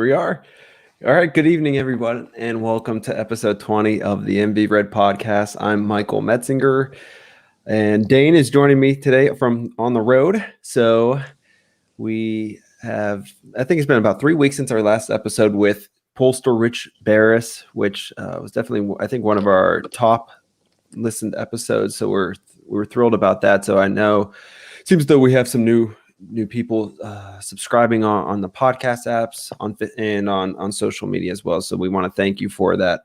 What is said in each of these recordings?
we are. All right. Good evening, everyone, and welcome to episode 20 of the MVRed Podcast. I'm Michael Metzinger, and Dane is joining me today from on the road. So we have, I think it's been about 3 weeks since our last episode with Pollster Rich Barris, which was definitely, I think, one of our top listened episodes. So we're thrilled about that. So I know it seems though we have some new people subscribing on the podcast apps and on social media as well. So we want to thank you for that.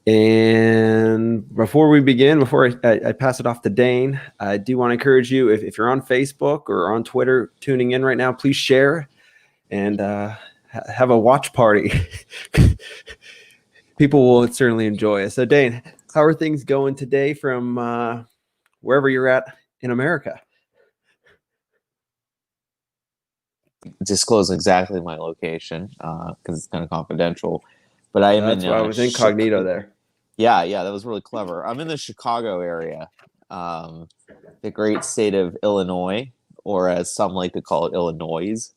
And before we begin, before I pass it off to Dane, I do want to encourage you, if you're on Facebook or on Twitter tuning in right now, please share and have a watch party. People will certainly enjoy it. So Dane, how are things going today from wherever you're at in America? Disclose exactly my location because it's kind of confidential. But I am That's why I was incognito there. Yeah, that was really clever. I'm in the Chicago area, the great state of Illinois, or as some like to call it, Illinois.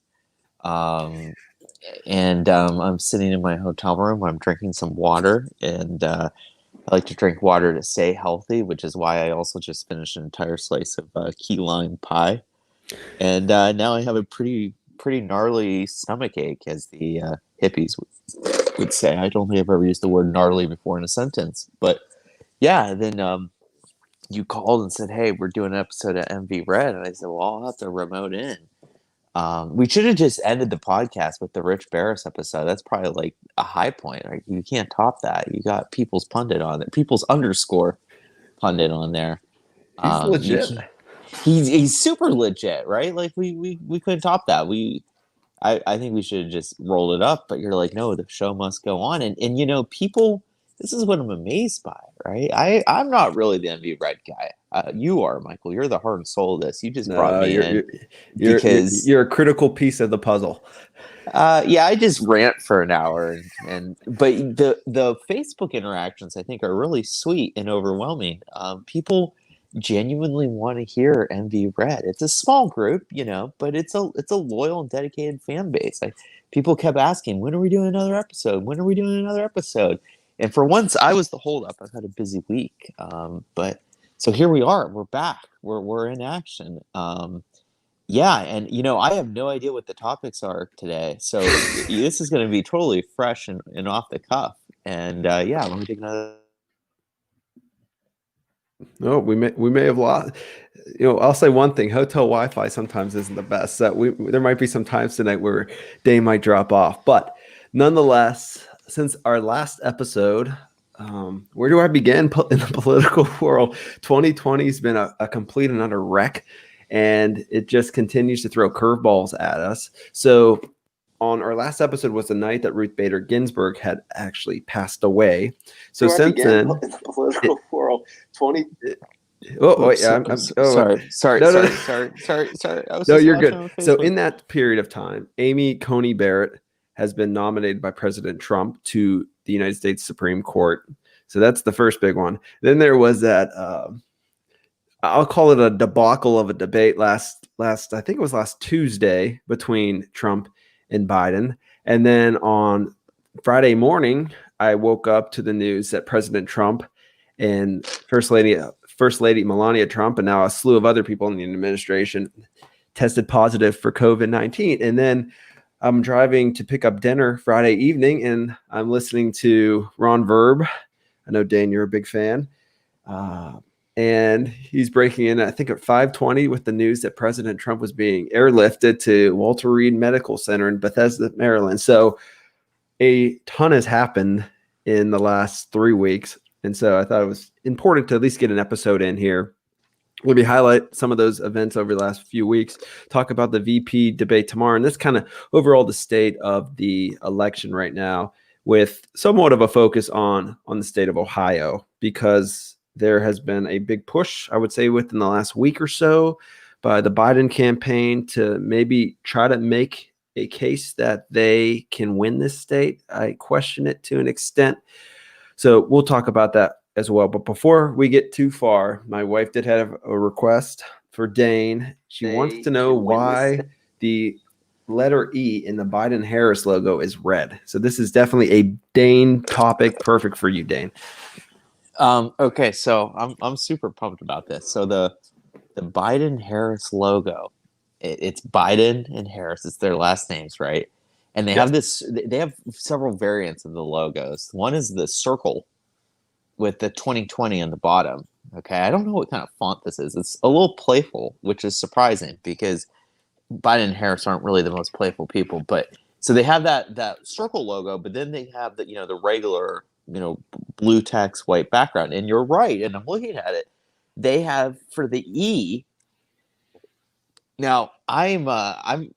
And I'm sitting in my hotel room. I'm drinking some water, and I like to drink water to stay healthy, which is why I also just finished an entire slice of key lime pie. And now I have a pretty gnarly stomach ache, as the hippies would say. I don't think I've ever used the word gnarly before in a sentence. But yeah, then you called and said, hey, we're doing an episode of MVRed. And I said, well, I'll have to remote in. We should have just ended the podcast with the Rich Barris episode. That's probably like a high point. Right? You can't top that. You got People's Pundit on it. People's _ Pundit on there. He's legit. He's super legit, right? Like we couldn't top that. I think we should have just rolled it up, but you're like, no, the show must go on. And you know, people, this is what I'm amazed by, right? I'm not really the MVRed guy. You are, Michael. You're the heart and soul of this. You just brought me in because you're a critical piece of the puzzle. Yeah, I just rant for an hour, but the Facebook interactions I think are really sweet and overwhelming. People genuinely want to hear MVRed. It's a small group, you know, but it's a loyal and dedicated fan base. People kept asking, when are we doing another episode? When are we doing another episode? And for once, I was the holdup. I've had a busy week, but so here we are. We're back. We're in action. Yeah, and you know, I have no idea what the topics are today, so this is going to be totally fresh and off the cuff. And yeah, let me take another. No, we may have lost. You know, I'll say one thing: hotel Wi-Fi sometimes isn't the best. So there might be some times tonight where Dane might drop off, but nonetheless, since our last episode, where do I begin in the political world? 2020 has been a complete and utter wreck, and it just continues to throw curveballs at us. So on our last episode was the night that Ruth Bader Ginsburg had actually passed away. So since then, in the political world, 20. Oh wait, sorry. No, you're good. So in that period of time, Amy Coney Barrett has been nominated by President Trump to the United States Supreme Court. So that's the first big one. Then there was that. I'll call it a debacle of a debate last I think it was last Tuesday between Trump and Biden. And then on Friday morning, I woke up to the news that President Trump and First Lady Melania Trump, and now a slew of other people in the administration, tested positive for COVID-19. And then I'm driving to pick up dinner Friday evening, and I'm listening to Ron Verb. I know, Dane, you're a big fan. And he's breaking in, I think, at 5:20 with the news that President Trump was being airlifted to Walter Reed Medical Center in Bethesda, Maryland. So a ton has happened in the last 3 weeks. And so I thought it was important to at least get an episode in here. We'll be highlight some of those events over the last few weeks, talk about the VP debate tomorrow, and this kind of overall the state of the election right now, with somewhat of a focus on the state of Ohio, because there has been a big push, I would say, within the last week or so by the Biden campaign to maybe try to make a case that they can win this state. I question it to an extent. So we'll talk about that as well. But before we get too far, my wife did have a request for Dane. She wants to know why the letter E in the Biden-Harris logo is red. So this is definitely a Dane topic, perfect for you, Dane. Okay, so I'm super pumped about this. So the Biden-Harris logo, it's Biden and Harris. It's their last names, right? And they have this. They have several variants of the logos. One is the circle with the 2020 on the bottom. Okay, I don't know what kind of font this is. It's a little playful, which is surprising because Biden and Harris aren't really the most playful people. But so they have that circle logo, but then they have the regular blue text, white background. And you're right. And I'm looking at it. They have for the E. Now I'm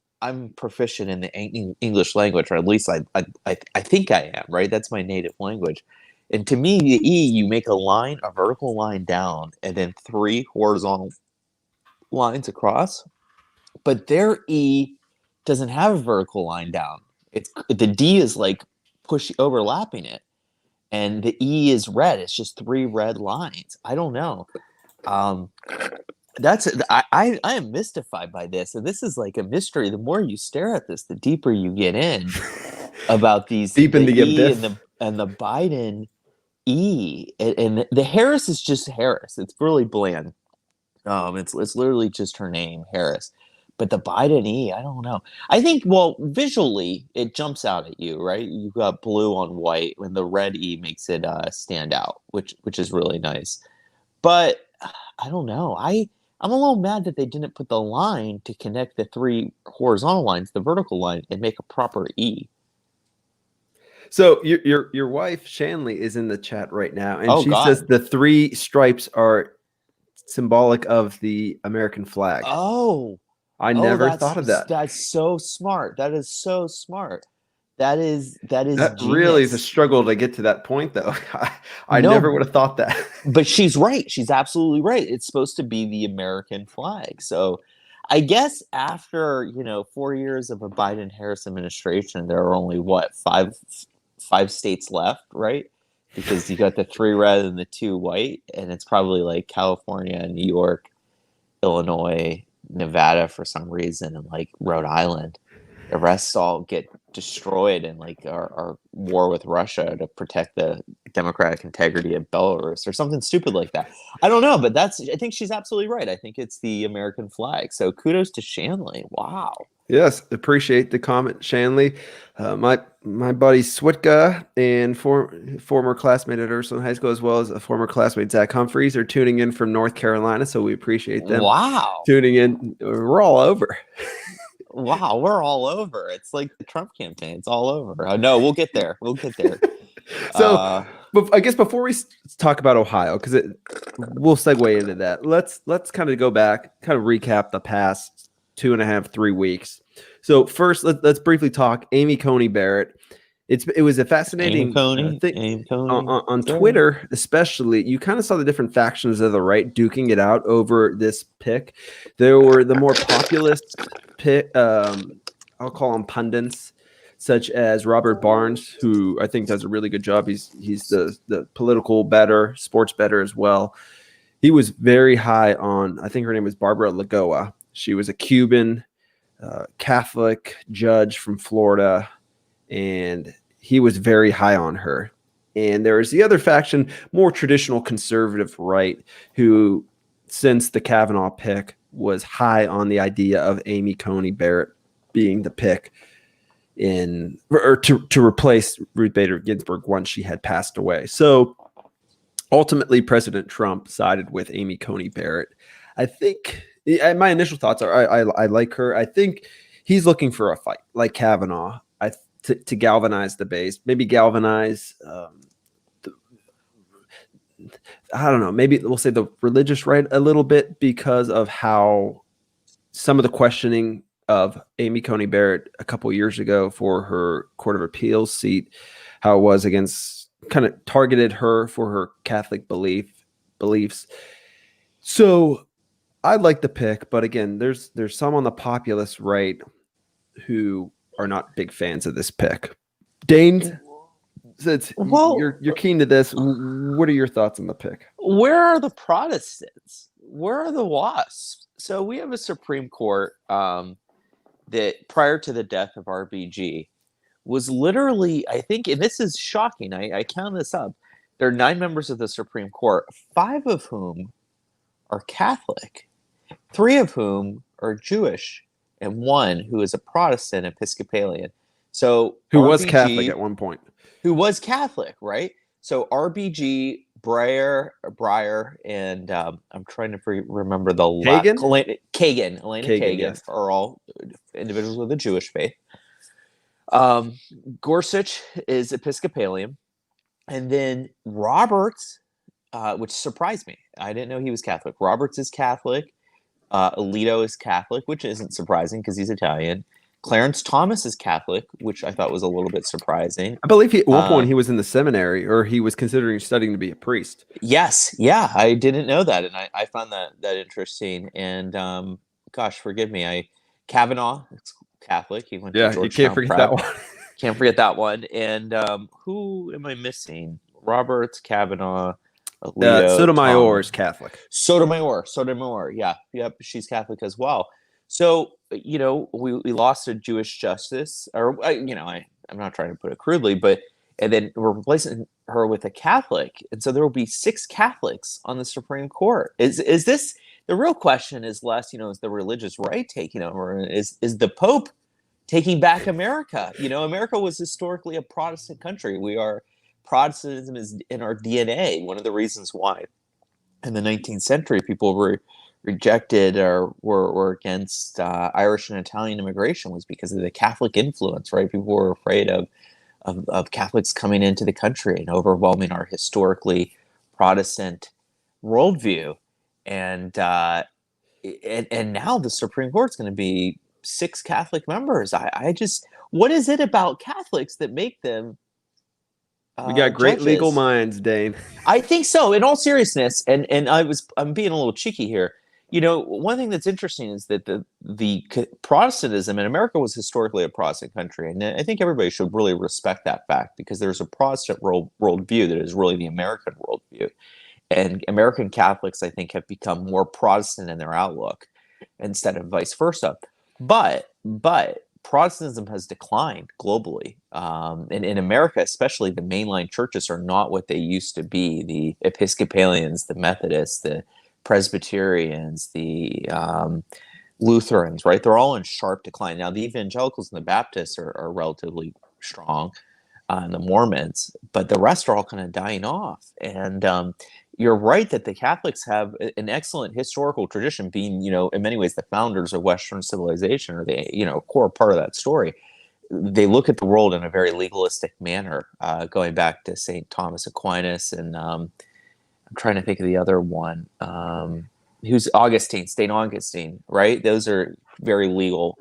proficient in the English language, or at least I think I am. Right, that's my native language. And to me, the E, you make a vertical line down, and then 3 horizontal lines across. But their E doesn't have a vertical line down. The D is like overlapping it, and the E is red. It's just 3 red lines. I don't know. I am mystified by this, and this is like a mystery. The more you stare at this, the deeper you get in about these deep into the E abyss. and the Biden E, and the Harris is just Harris. It's really bland. It's literally just her name, Harris. But the Biden E, I don't know. I think, well, visually it jumps out at you, right? You got blue on white, and the red E makes it stand out, which is really nice. But I don't know. I'm a little mad that they didn't put the line to connect the 3 horizontal lines, the vertical line, and make a proper E. So your wife Shanley is in the chat right now, and she says the 3 stripes are symbolic of the American flag. I never thought of that. That's so smart. That is so smart. That is really is a struggle to get to that point, though. I never would have thought that. But she's right. She's absolutely right. It's supposed to be the American flag. So I guess after 4 years of a Biden-Harris administration, there are only five states left, right? Because you got the 3 red and the 2 white, and it's probably like California, New York, Illinois, Nevada for some reason, and like Rhode Island. The rest all get destroyed in like our war with Russia to protect the democratic integrity of Belarus or something stupid like that. I don't know, but I think she's absolutely right. I think it's the American flag. So kudos to Shanley. Wow. Yes, appreciate the comment, Shanley. My buddy Switka and former classmate at Ursuline High School, as well as a former classmate Zach Humphreys, are tuning in from North Carolina, so we appreciate them. Wow, tuning in. We're all over. Wow, we're all over. It's like the Trump campaign. It's all over. No, we'll get there. So, I guess before we talk about Ohio, because we'll segue into that. Let's kind of go back, kind of recap the past 2.5, 3 weeks. So first, let's briefly talk Amy Coney Barrett. It was a fascinating thing on Twitter, especially. You kind of saw the different factions of the right duking it out over this pick. There were the more populist pick. I'll call them pundits, such as Robert Barnes, who I think does a really good job. He's the political bettor, sports bettor as well. He was very high on, I think her name was Barbara Lagoa. She was a Cuban Catholic judge from Florida, and he was very high on her. And there was the other faction, more traditional conservative right, who, since the Kavanaugh pick, was high on the idea of Amy Coney Barrett being the pick to replace Ruth Bader Ginsburg once she had passed away. So ultimately, President Trump sided with Amy Coney Barrett. I think my initial thoughts are I like her. I think he's looking for a fight like Kavanaugh to galvanize the base, maybe galvanize I don't know, maybe we'll say the religious right a little bit, because of how some of the questioning of Amy Coney Barrett a couple years ago for her Court of Appeals seat, how it was against, kind of targeted her for her Catholic beliefs. So I like the pick, but again, there's some on the populist right who are not big fans of this pick. Dane, since you're keen to this, what are your thoughts on the pick? Where are the Protestants? Where are the WASPs? So we have a Supreme Court that prior to the death of RBG was literally, I think, and this is shocking, I count this up, there are 9 members of the Supreme Court, 5 of whom are Catholic, 3 of whom are Jewish, and 1 who is a Protestant Episcopalian. So who was Catholic at one point. Who was Catholic, right? So RBG, Breyer, and I'm trying to remember the Elena Kagan, yes. are all individuals with a Jewish faith. Gorsuch is Episcopalian, and then Roberts, which surprised me. I didn't know he was Catholic. Roberts is Catholic. Alito is Catholic, which isn't surprising because he's Italian. Clarence Thomas is Catholic, which I thought was a little bit surprising. I believe at one point he was in the seminary, or he was considering studying to be a priest. Yes. Yeah, I didn't know that, and I found that interesting. And gosh, forgive me, Kavanaugh is Catholic. He went to Georgetown. You can't forget that one. Can't forget that one. And who am I missing? Roberts, Kavanaugh, Alito, Sotomayor is Catholic. Sotomayor. Yeah. Yep. She's Catholic as well. So, we lost a Jewish justice, or, I'm not trying to put it crudely, and then we're replacing her with a Catholic. And so there will be 6 Catholics on the Supreme Court. Is this, the real question is less, is the religious right taking over? Is the Pope taking back America? America was historically a Protestant country. Protestantism is in our DNA. One of the reasons why in the 19th century people rejected or were against Irish and Italian immigration was because of the Catholic influence, right? People were afraid of Catholics coming into the country and overwhelming our historically Protestant worldview. And now the Supreme Court's going to be 6 Catholic members. I just, what is it about Catholics that make them we got great judges? Legal minds, Dane. I think so. In all seriousness, and I'm being a little cheeky here. One thing that's interesting is that the Protestantism in America was historically a Protestant country, and I think everybody should really respect that fact, because there's a Protestant worldview that is really the American worldview, and American Catholics, I think, have become more Protestant in their outlook instead of vice versa. But Protestantism has declined globally, and in America, especially, the mainline churches are not what they used to be. The Episcopalians, the Methodists, the Presbyterians, the Lutherans, right? They're all in sharp decline. Now, the evangelicals and the Baptists are relatively strong, and the Mormons, but the rest are all kind of dying off. And you're right that the Catholics have an excellent historical tradition, being, in many ways the founders of Western civilization, or the, core part of that story. They look at the world in a very legalistic manner, going back to St. Thomas Aquinas, and I'm trying to think of the other one, who's St. Augustine, right? Those are very legal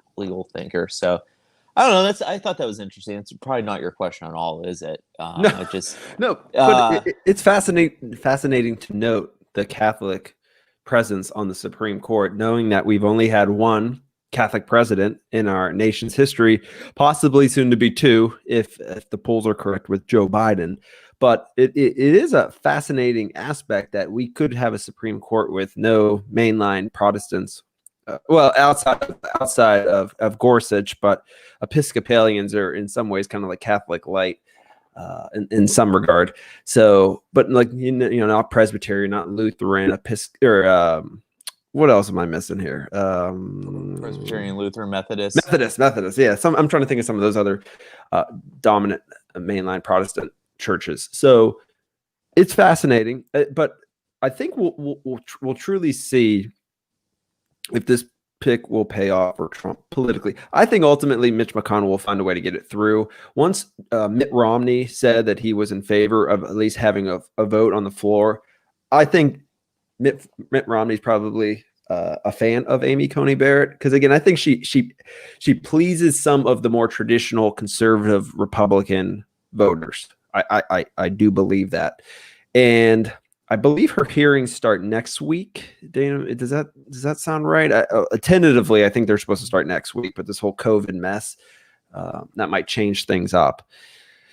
thinkers. So I don't know. I thought that was interesting. It's probably not your question at all, is it? No. But it's fascinating to note the Catholic presence on the Supreme Court, knowing that we've only had 1 Catholic president in our nation's history, possibly soon to be 2, if the polls are correct with Joe Biden. But it is a fascinating aspect that we could have a Supreme Court with no mainline Protestants. Outside of Gorsuch, but Episcopalians are in some ways kind of like Catholic light in some regard. So, but like not Presbyterian, not Lutheran, what else am I missing here? Presbyterian, Lutheran, Methodist. Yeah, I'm trying to think of some of those other dominant mainline Protestant churches. So it's fascinating, but I think we'll truly see if this pick will pay off for Trump politically. I think ultimately Mitch McConnell will find a way to get it through. Once Mitt Romney said that he was in favor of at least having a vote on the floor, I think Mitt Romney's probably a fan of Amy Coney Barrett, because again, I think she pleases some of the more traditional conservative Republican voters. I do believe that, and I believe her hearings start next week. Dana, does that sound right? Tentatively, I think they're supposed to start next week, but this whole COVID mess that might change things up.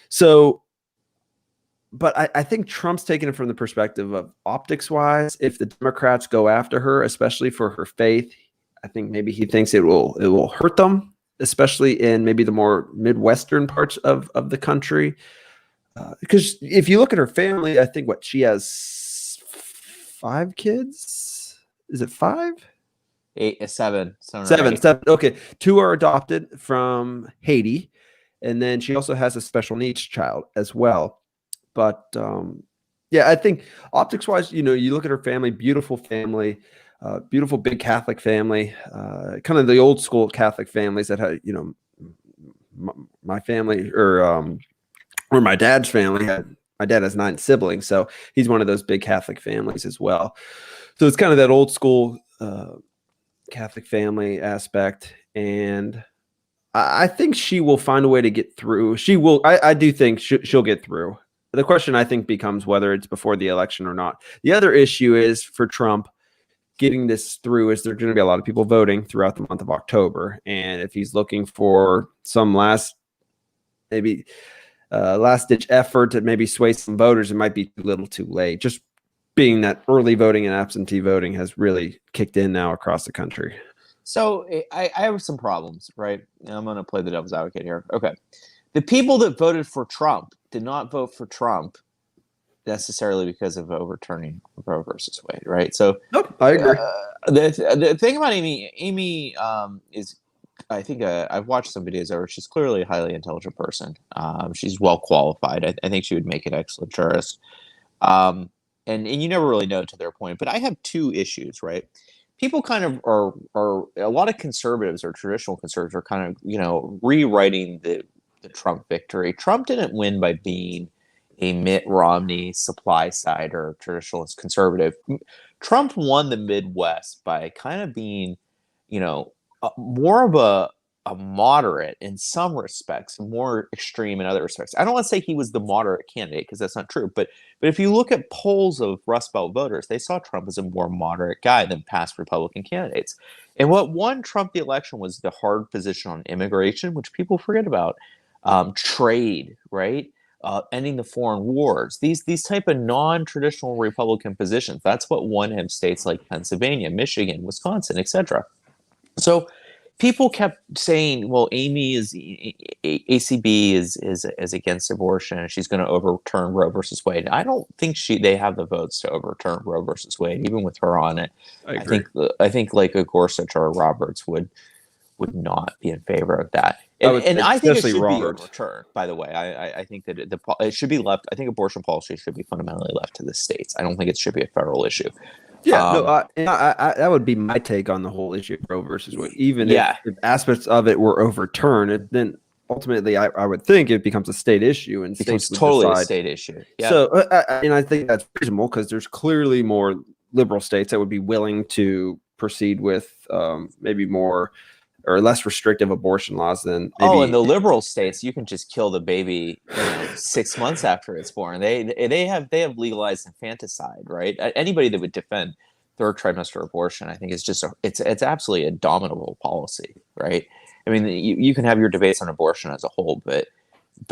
So, but I think Trump's taking it from the perspective of optics-wise. If the Democrats go after her, especially for her faith, I think maybe he thinks it will hurt them. especially in maybe the more Midwestern parts of the country. Because if you look at her family, I think she has 5 kids. Is it 5? 8, 7, 7. Okay, 2 are adopted from Haiti, and then she also has a special needs child as well. But yeah, I think optics wise, you look at her family, beautiful family, beautiful big Catholic family, kind of the old school Catholic families that had, my family or my dad's family had. My dad has 9 siblings, so he's one of those big Catholic families as well. So it's kind of that old school Catholic family aspect, and I think she will find a way to get through. She will. I do think she'll get through. The question, I think, becomes whether it's before the election or not. The other issue is for Trump getting this through is there's going to be a lot of people voting throughout the month of October, and if he's looking for some last ditch effort to maybe sway some voters, it might be too little too late. Just being that early voting and absentee voting has really kicked in now across the country. So I have some problems, right? I'm going to play the devil's advocate here. Okay. The people that voted for Trump did not vote for Trump necessarily because of overturning Roe versus Wade, right? So nope, I agree. The thing about Amy is, I think I've watched some videos of her. She's clearly a highly intelligent person. She's well qualified. I think she would make an excellent jurist. And you never really know to their point. But I have 2 issues, right? People kind of are a lot of conservatives or traditional conservatives are kind of, rewriting the Trump victory. Trump didn't win by being a Mitt Romney supply side or traditionalist conservative. Trump won the Midwest by kind of being, more of a moderate in some respects, more extreme in other respects. I don't want to say he was the moderate candidate because that's not true. But if you look at polls of Rust Belt voters, they saw Trump as a more moderate guy than past Republican candidates. And what won Trump the election was the hard position on immigration, which people forget about, trade, right? Ending the foreign wars. These type of non-traditional Republican positions. That's what won him states like Pennsylvania, Michigan, Wisconsin, etc. So people kept saying, well, Amy is ACB is against abortion and she's going to overturn Roe versus Wade. I don't think they have the votes to overturn Roe versus Wade, even with her on it. I agree. I think like a Gorsuch or a Roberts would not be in favor of that. And I think it should be overturned, by the way. I think that it should be left. I think abortion policy should be fundamentally left to the states. I don't think it should be a federal issue. Yeah, that would be my take on the whole issue of Roe versus Wade. Even if aspects of it were overturned, then ultimately I would think it becomes a state issue, and states would totally decide. A state issue. Yeah. So, and I think that's reasonable because there's clearly more liberal states that would be willing to proceed with maybe more or less restrictive abortion laws than maybe. In the liberal states, you can just kill the baby 6 months after it's born. They have legalized infanticide, right? Anybody that would defend third trimester abortion, I think, is just it's absolutely a dominable policy, right? I mean, you can have your debates on abortion as a whole, but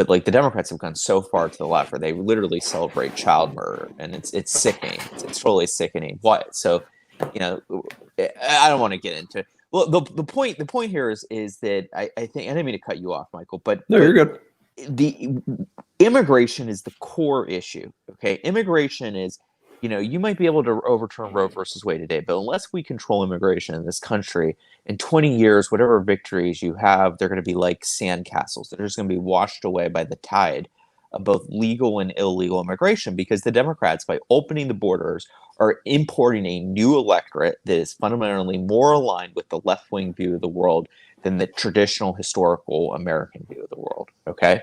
like the Democrats have gone so far to the left where they literally celebrate child murder, and it's sickening. It's totally sickening. What? So, I don't want to get into it. Well, the point here is that I think I didn't mean to cut you off, Michael, but no, you're good. The immigration is the core issue. Okay, immigration is, you might be able to overturn Roe versus Wade today, but unless we control immigration in this country, in 20 years, whatever victories you have, they're going to be like sandcastles. They're just going to be washed away by the tide of both legal and illegal immigration, because the Democrats, by opening the borders, are importing a new electorate that is fundamentally more aligned with the left-wing view of the world than the traditional historical American view of the world. Okay?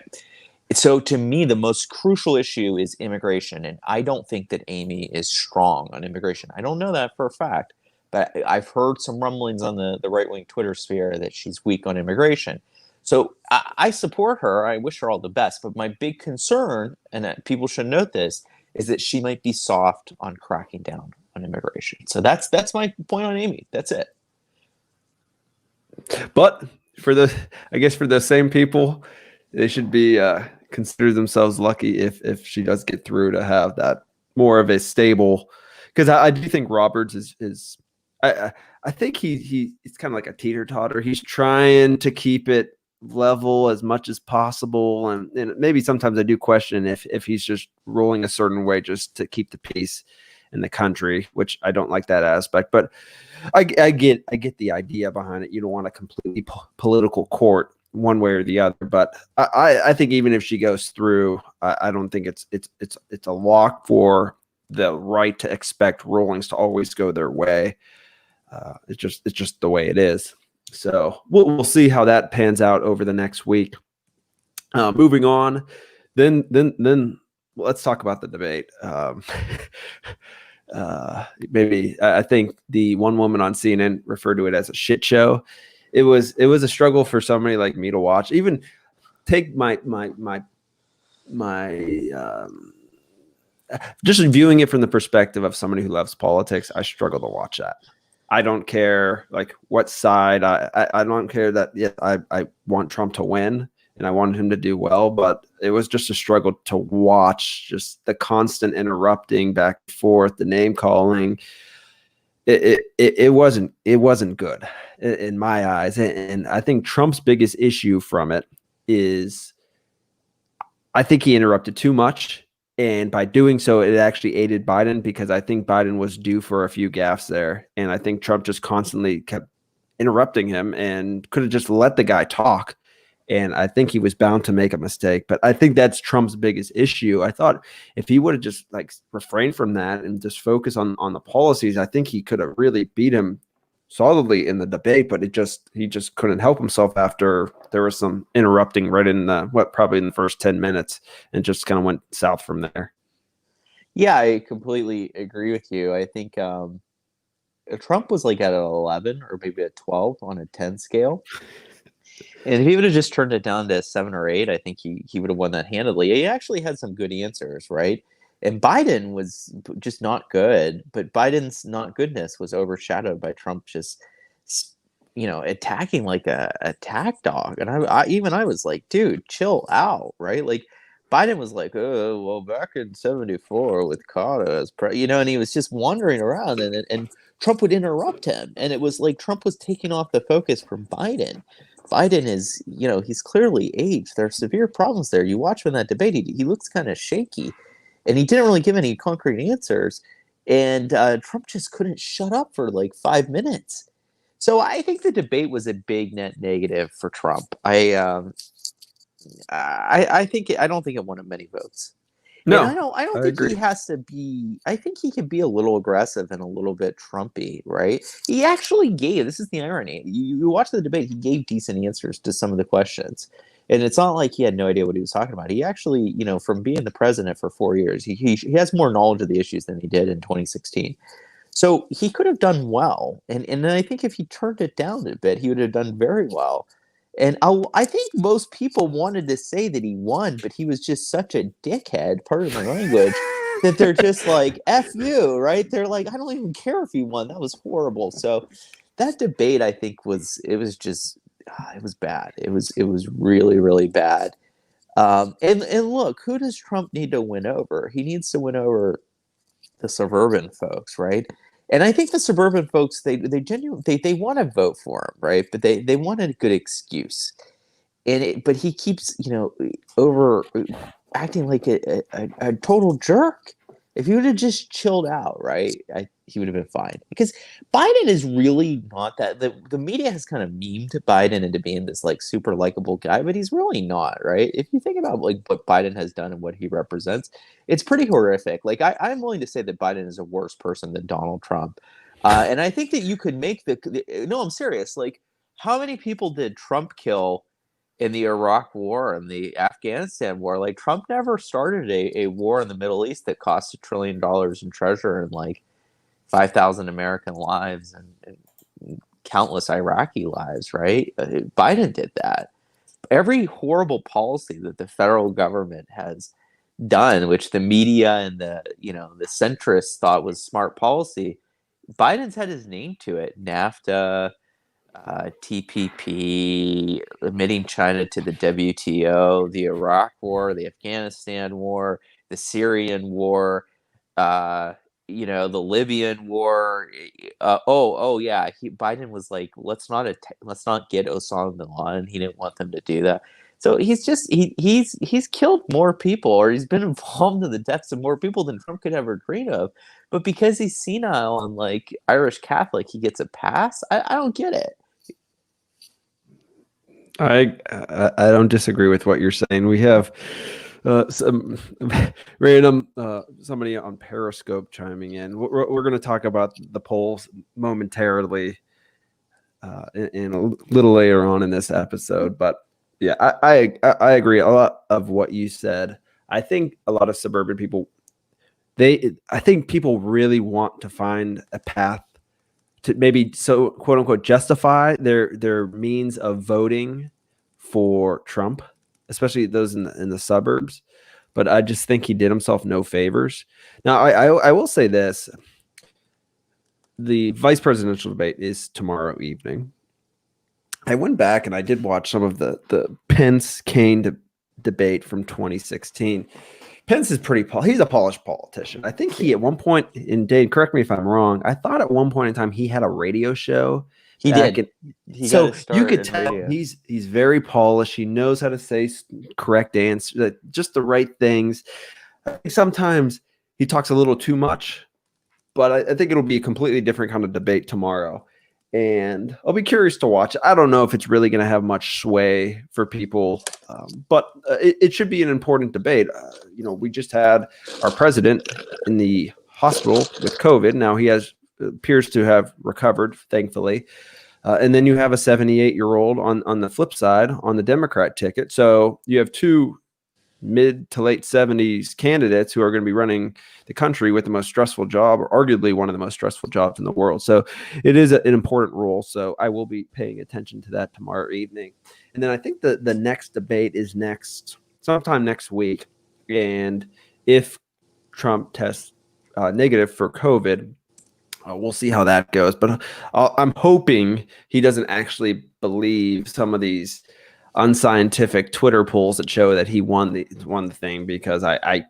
So to me, the most crucial issue is immigration, and I don't think that Amy is strong on immigration. I don't know that for a fact, but I've heard some rumblings on the right-wing Twitter sphere that she's weak on immigration. So I support her. I wish her all the best. But my big concern, and that people should note this, is that she might be soft on cracking down on immigration. So that's my point on Amy. That's it. But for those same people, they should be consider themselves lucky if she does get through to have that more of a stable. Because I do think Roberts is I think he's kind of like a teeter-totter. He's trying to keep it level as much as possible, and maybe sometimes I do question if he's just ruling a certain way just to keep the peace in the country, which I don't like that aspect. But I get the idea behind it. You don't want a completely political court one way or the other. But I think even if she goes through, I don't think it's a lock for the right to expect rulings to always go their way. It's just the way it is. So we'll see how that pans out over the next week. Moving on, then let's talk about the debate. Maybe I think the one woman on CNN referred to it as a shit show. It was a struggle for somebody like me to watch. Even take my just viewing it from the perspective of somebody who loves politics, I struggle to watch that. I don't care like what side. I don't care that I want Trump to win and I wanted him to do well, but it was just a struggle to watch just the constant interrupting back and forth, the name calling. It wasn't good in my eyes. And I think Trump's biggest issue from it is I think he interrupted too much. And by doing so, it actually aided Biden because I think Biden was due for a few gaffes there. And I think Trump just constantly kept interrupting him and could have just let the guy talk. And I think he was bound to make a mistake. But I think that's Trump's biggest issue. I thought if he would have just like refrained from that and just focus on the policies, I think he could have really beat him solidly in the debate. But he just couldn't help himself after there was some interrupting right in probably in the first 10 minutes and just kind of went south from there. Yeah, I completely agree with you. I think Trump was like at an 11 or maybe a 12 on a 10 scale. And if he would have just turned it down to 7 or 8, I think he would have won that handily. He actually had some good answers, right? And Biden was just not good, but Biden's not goodness was overshadowed by Trump just, attacking like a attack dog. And I was like, dude, chill out, right? Like Biden was like, oh, well, back in 74 with Carter as and he was just wandering around and Trump would interrupt him. And it was like Trump was taking off the focus from Biden. Biden is, he's clearly aged. There are severe problems there. You watch him in that debate, he looks kind of shaky. And he didn't really give any concrete answers. And Trump just couldn't shut up for like 5 minutes. So I think the debate was a big net negative for Trump. I don't think it won him many votes. No, and I don't think he has to be. I think he can be a little aggressive and a little bit Trumpy, right? He actually gave. This is the irony. You watch the debate. He gave decent answers to some of the questions. And it's not like he had no idea what he was talking about. He actually, from being the president for 4 years, he has more knowledge of the issues than he did in 2016. So he could have done well. And I think if he turned it down a bit, he would have done very well. And I think most people wanted to say that he won, but he was just such a dickhead, pardon my language, that they're just like, F you, right? They're like, I don't even care if he won. That was horrible. So that debate, I think, it was bad. It was really, really bad. And look, who does Trump need to win over? He needs to win over the suburban folks, right? And I think the suburban folks, they genuinely they want to vote for him, right? But they want a good excuse. But he keeps, over acting like a total jerk. If he would have just chilled out, right, he would have been fine. Because Biden is really not that. The media has kind of memed Biden into being this like super likable guy, but he's really not, right? If you think about like what Biden has done and what he represents, it's pretty horrific. Like I'm willing to say that Biden is a worse person than Donald Trump, and I think that you could make no, I'm serious. Like, how many people did Trump kill in the Iraq War and the Afghanistan War? Like Trump never started a war in the Middle East that cost $1 trillion in treasure and like 5,000 American lives and countless Iraqi lives, right? Biden did that. Every horrible policy that the federal government has done, which the media and the centrists thought was smart policy, Biden's had his name to it. NAFTA, TPP, admitting China to the WTO, the Iraq War, the Afghanistan War, the Syrian War, the Libyan war. Yeah, Biden was like, let's not get Osama bin Laden. He didn't want them to do that. So he's killed more people, or he's been involved in the deaths of more people than Trump could ever dream of. But because he's senile and like Irish Catholic, he gets a pass. I don't get it. I don't disagree with what you're saying. We have some random somebody on Periscope chiming in. We're going to talk about the polls momentarily in a little later on in this episode. But yeah, I agree a lot of what you said. I think a lot of suburban people, I think people really want to find a path to maybe quote unquote justify their means of voting for Trump, especially those in the suburbs. But I just think he did himself no favors. Now, I will say this: the vice presidential debate is tomorrow evening. I went back and I did watch some of the Pence-Kaine debate from 2016. Pence is he's a polished politician. I think he at one point, and Dave, correct me if I'm wrong, I thought at one point in time he had a radio show. He did. So you could tell he's very polished. He knows how to say correct answers, just the right things. Sometimes he talks a little too much, but I think it'll be a completely different kind of debate tomorrow. And I'll be curious to watch. I don't know if it's really going to have much sway for people, but it should be an important debate. We just had our president in the hospital with COVID. Now he appears to have recovered, thankfully. And then you have a 78-year-old on the flip side on the Democrat ticket. So you have two mid to late 70s candidates who are going to be running the country with the most stressful job, or arguably one of the most stressful jobs in the world. So it is an important role. So I will be paying attention to that tomorrow evening. And then I think the next debate is sometime next week. And if Trump tests negative for COVID, we'll see how that goes. But I'm hoping he doesn't actually believe some of these unscientific Twitter polls that show that he won the thing, because I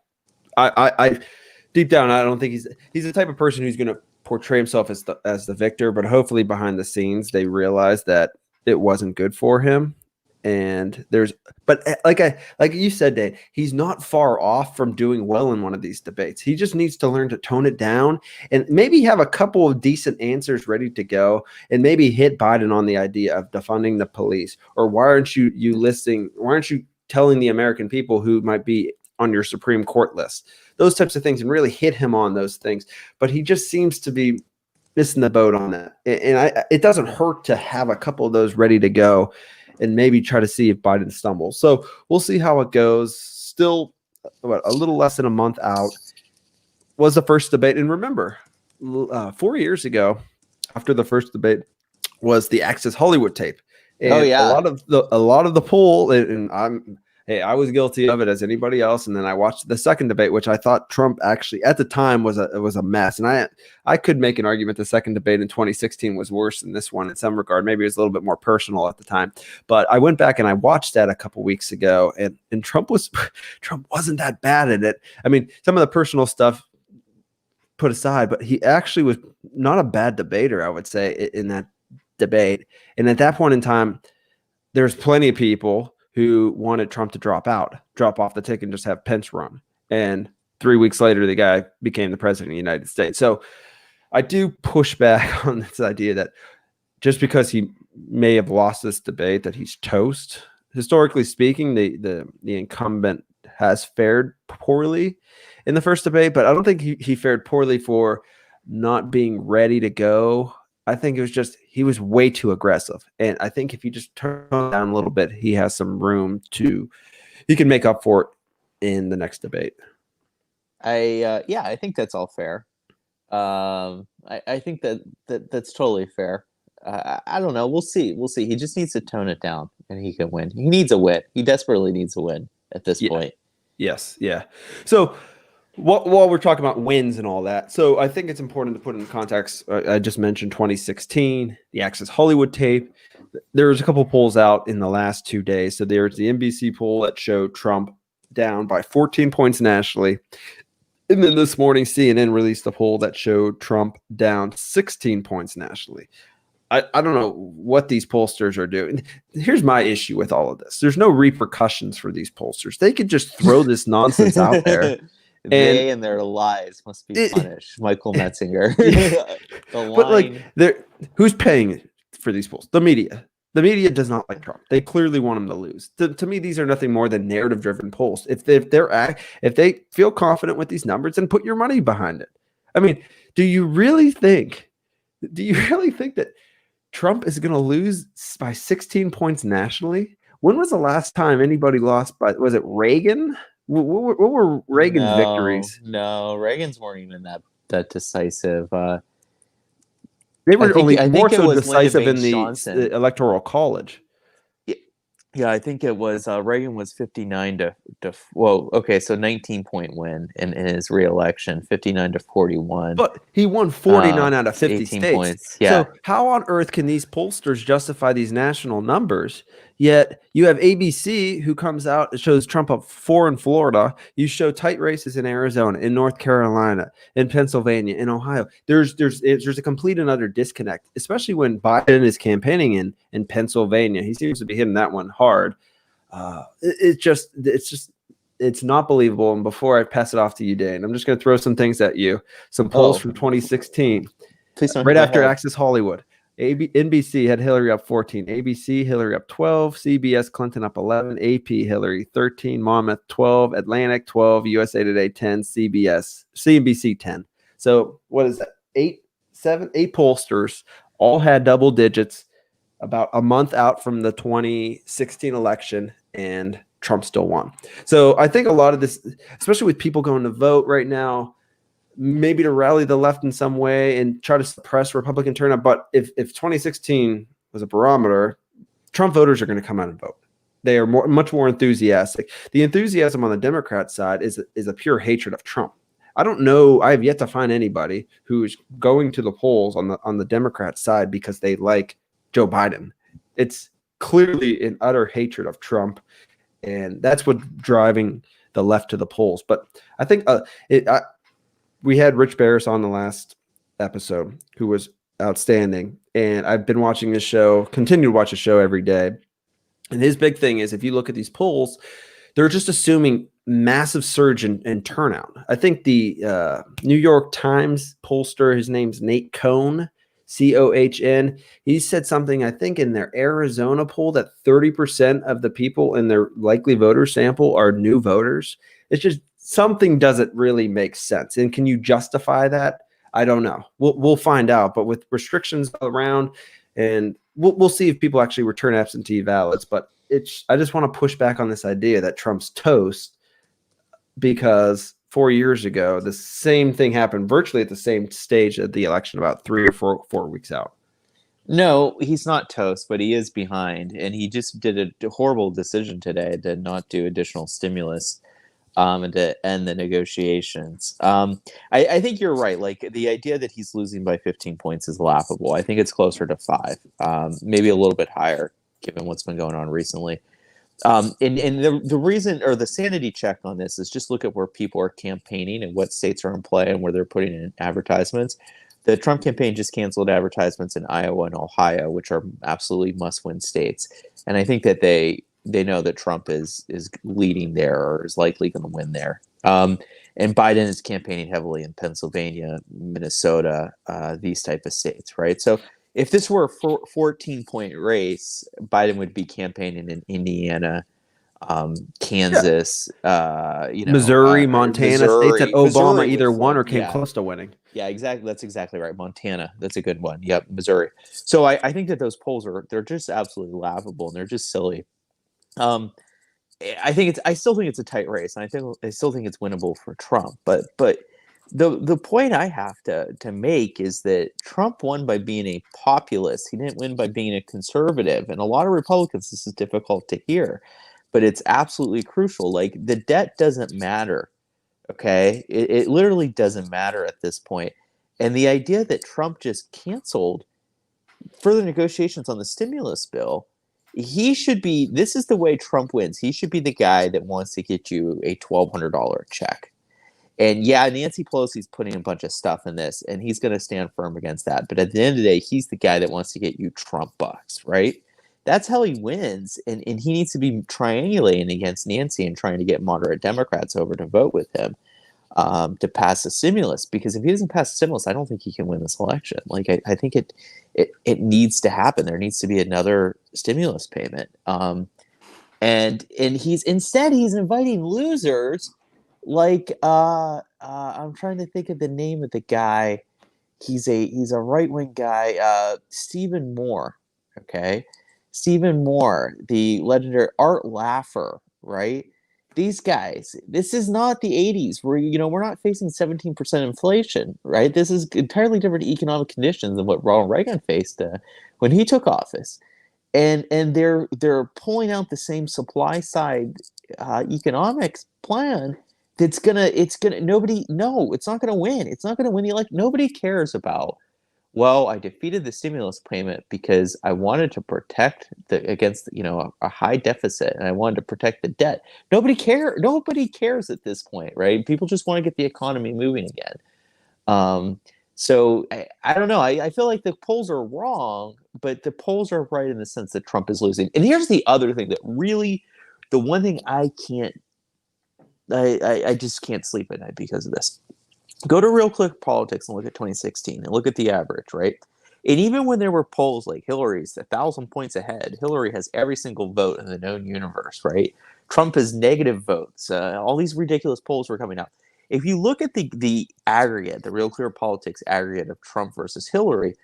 deep down I don't think he's the type of person who's going to portray himself as the victor, but hopefully behind the scenes they realize that it wasn't good for him. And but like you said, Dave, he's not far off from doing well in one of these debates. He just needs to learn to tone it down and maybe have a couple of decent answers ready to go, and maybe hit Biden on the idea of defunding the police, or why aren't you telling the American people who might be on your Supreme Court list, those types of things, and really hit him on those things. But he just seems to be missing the boat on that. And it doesn't hurt to have a couple of those ready to go, and maybe try to see if Biden stumbles. So we'll see how it goes. Still, a little less than a month out was the first debate. And remember, 4 years ago, after the first debate, was the Access Hollywood tape. And a lot of the poll, and I was guilty of it as anybody else. And then I watched the second debate, which I thought Trump actually at the time was a mess. And I could make an argument the second debate in 2016 was worse than this one in some regard. Maybe it was a little bit more personal at the time. But I went back and I watched that a couple weeks ago, and Trump wasn't that bad at it. I mean, some of the personal stuff put aside, but he actually was not a bad debater, I would say, in that debate. And at that point in time, there's plenty of people who wanted Trump to drop off the ticket and just have Pence run. And 3 weeks later, the guy became the president of the United States. So I do push back on this idea that just because he may have lost this debate, that he's toast. Historically speaking, the incumbent has fared poorly in the first debate, but I don't think he fared poorly for not being ready to go. I think it was just he was way too aggressive. And I think if you just turn it down a little bit, he has some room he can make up for it in the next debate. I think that's all fair. I think that's totally fair. I don't know. We'll see. He just needs to tone it down, and he can win. He needs a win. He desperately needs a win at this point. Yes. Yeah. So while we're talking about wins and all that, so I think it's important to put in context. I just mentioned 2016, the Access Hollywood tape. There was a couple polls out in the last 2 days. So there's the NBC poll that showed Trump down by 14 points nationally. And then this morning, CNN released a poll that showed Trump down 16 points nationally. I don't know what these pollsters are doing. Here's my issue with all of this. There's no repercussions for these pollsters. They could just throw this nonsense out there. They and their lies must be punished. Michael Metzinger. But who's paying for these polls? The media. The media does not like Trump. They clearly want him to lose. To me, these are nothing more than narrative-driven polls. If they feel confident with these numbers, then put your money behind it. I mean, do you really think that Trump is going to lose by 16 points nationally? When was the last time anybody lost by? Was it Reagan? What were Reagan's victories? No, Reagan's weren't even that decisive. They were more so decisive in the Electoral College. Yeah, I think it was Reagan was 59 to so 19-point win in his re-election, 59 to 41. But he won 49 out of 50 states. Points. Yeah. So how on earth can these pollsters justify these national numbers? Yet you have ABC who comes out and shows Trump up 4 in Florida. You show tight races in Arizona, in North Carolina, in Pennsylvania, in Ohio. There's a complete and utter disconnect, especially when Biden is campaigning in Pennsylvania. He seems to be hitting that one hard. It's not believable. And before I pass it off to you, Dane, I'm just going to throw some things at you. Some polls from 2016, right after Access Hollywood. NBC had Hillary up 14, ABC Hillary up 12, CBS Clinton up 11, AP Hillary 13, Monmouth 12, Atlantic 12, USA Today 10, CNBC 10. So what is that? 8 pollsters all had double digits about a month out from the 2016 election, and Trump still won. So I think a lot of this, especially with people going to vote right now, maybe to rally the left in some way and try to suppress Republican turnout. But if 2016 was a barometer, Trump voters are going to come out and vote. They are much more enthusiastic. The enthusiasm on the Democrat side is a pure hatred of Trump. I don't know. I have yet to find anybody who's going to the polls on the Democrat side because they like Joe Biden. It's clearly an utter hatred of Trump, and that's what's driving the left to the polls. But I think we had Rich Barris on the last episode, who was outstanding. And I've been watching this show, continue to watch the show every day. And his big thing is, if you look at these polls, they're just assuming massive surge in turnout. I think the New York Times pollster, his name's Nate Cohn, Cohn. He said something, I think, in their Arizona poll that 30% of the people in their likely voter sample are new voters. It's just something doesn't really make sense. And can you justify that? I don't know. We'll find out. But with restrictions around, and we'll see if people actually return absentee ballots. But I just want to push back on this idea that Trump's toast, because 4 years ago, the same thing happened virtually at the same stage of the election, about 3 or 4 weeks out. No, he's not toast, but he is behind. And he just did a horrible decision today to not do additional stimulus and to end the negotiations. I think you're right. Like, the idea that he's losing by 15 points is laughable. I think it's closer to 5, maybe a little bit higher, given what's been going on recently. And the reason, or the sanity check on this, is just look at where people are campaigning and what states are in play and where they're putting in advertisements. The Trump campaign just canceled advertisements in Iowa and Ohio, which are absolutely must-win states. And I think that they know that Trump is leading there, or is likely going to win there. And Biden is campaigning heavily in Pennsylvania, Minnesota, these type of states, right? So if this were a 14-point race, Biden would be campaigning in Indiana, Kansas, Missouri, Montana, states that Obama either won or came close to winning. Yeah, exactly. That's exactly right. Montana, that's a good one. Yep, Missouri. So I think that those polls they're just absolutely laughable, and they're just silly. I still think it's a tight race, and I still think it's winnable for Trump. But the point I have to make is that Trump won by being a populist. He didn't win by being a conservative. And a lot of Republicans, this is difficult to hear, but it's absolutely crucial. Like, the debt doesn't matter. Okay, it literally doesn't matter at this point. And the idea that Trump just canceled further negotiations on the stimulus bill, he should be, this is the way Trump wins. He should be the guy that wants to get you a $1,200 check. And yeah, Nancy Pelosi's putting a bunch of stuff in this, and he's going to stand firm against that. But at the end of the day, he's the guy that wants to get you Trump bucks, right? That's how he wins. And he needs to be triangulating against Nancy and trying to get moderate Democrats over to vote with him to pass a stimulus. Because if he doesn't pass a stimulus, I don't think he can win this election. Like, I think it needs to happen. There needs to be another stimulus payment. And he's inviting losers. Like I'm trying to think of the name of the guy. He's a right-wing guy, Stephen Moore. Okay, Stephen Moore, the legendary Art Laffer, right? These guys. This is not the '80s where we're not facing 17% inflation, right? This is entirely different economic conditions than what Ronald Reagan faced when he took office, and they're pulling out the same supply side economics plan. It's not gonna win. It's not gonna win the election. Nobody cares about, well, I defeated the stimulus payment because I wanted to protect against a high deficit, and I wanted to protect the debt. Nobody cares at this point, right? People just want to get the economy moving again. So I don't know. I feel like the polls are wrong, but the polls are right in the sense that Trump is losing. And here's the other thing the one thing I just can't sleep at night because of this. Go to Real Clear Politics and look at 2016 and look at the average, right? And even when there were polls like Hillary's 1,000 points ahead, Hillary has every single vote in the known universe, right? Trump has negative votes. All these ridiculous polls were coming out. If you look at the aggregate, the Real Clear Politics aggregate of Trump versus Hillary,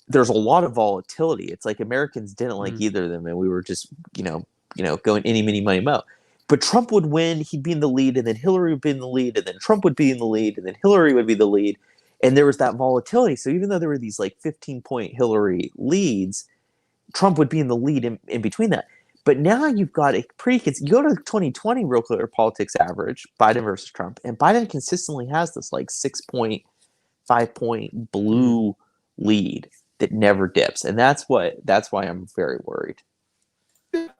there's a lot of volatility. It's like Americans didn't like either of them, and we were just, going any, mini, money, mo. But Trump would win, he'd be in the lead, and then Hillary would be in the lead, and then Trump would be in the lead, and then Hillary would be the lead. And there was that volatility. So even though there were these 15-point Hillary leads, Trump would be in the lead in between that. But now you've got you go to 2020 Real Clear Politics average, Biden versus Trump, and Biden consistently has this 6-point, 5-point blue lead that never dips. And that's why I'm very worried.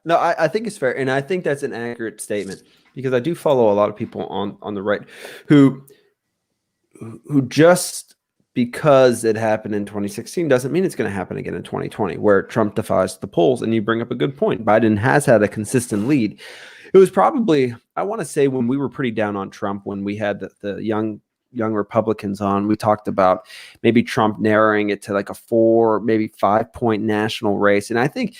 No, I think it's fair, and I think that's an accurate statement because I do follow a lot of people on the right who just because it happened in 2016 doesn't mean it's going to happen again in 2020, where Trump defies the polls. And you bring up a good point. Biden has had a consistent lead. It was probably, I want to say, when we were pretty down on Trump, when we had the young Republicans on, we talked about maybe Trump narrowing it to a 4, maybe 5-point national race. And I think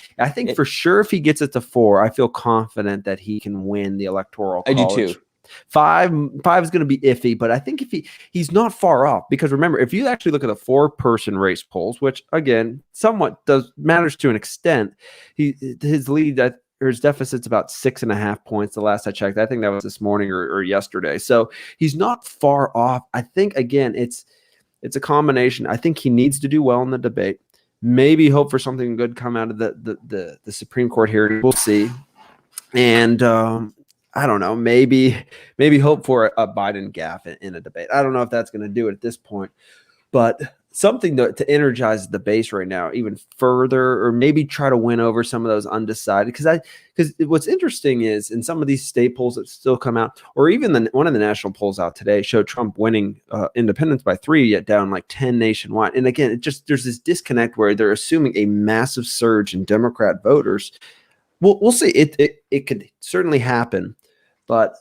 for sure, if he gets it to 4, I feel confident that he can win the electoral college. I do too. 5 is going to be iffy, but I think if he's not far off, because remember, if you actually look at the 4-person race polls, which again, somewhat matters to an extent, his lead or his deficit's about 6.5 points. The last I checked, I think that was this morning or yesterday. So he's not far off. I think again, it's a combination. I think he needs to do well in the debate. Maybe hope for something good come out of the Supreme Court hearing. We'll see. And I don't know. Maybe hope for a Biden gaffe in a debate. I don't know if that's going to do it at this point, but something to energize the base right now even further, or maybe try to win over some of those undecided. Because what's interesting is in some of these state polls that still come out, or even one of the national polls out today showed Trump winning independents by 3, yet down 10 nationwide. And again, there's this disconnect where they're assuming a massive surge in Democrat voters. We'll see. It could certainly happen, but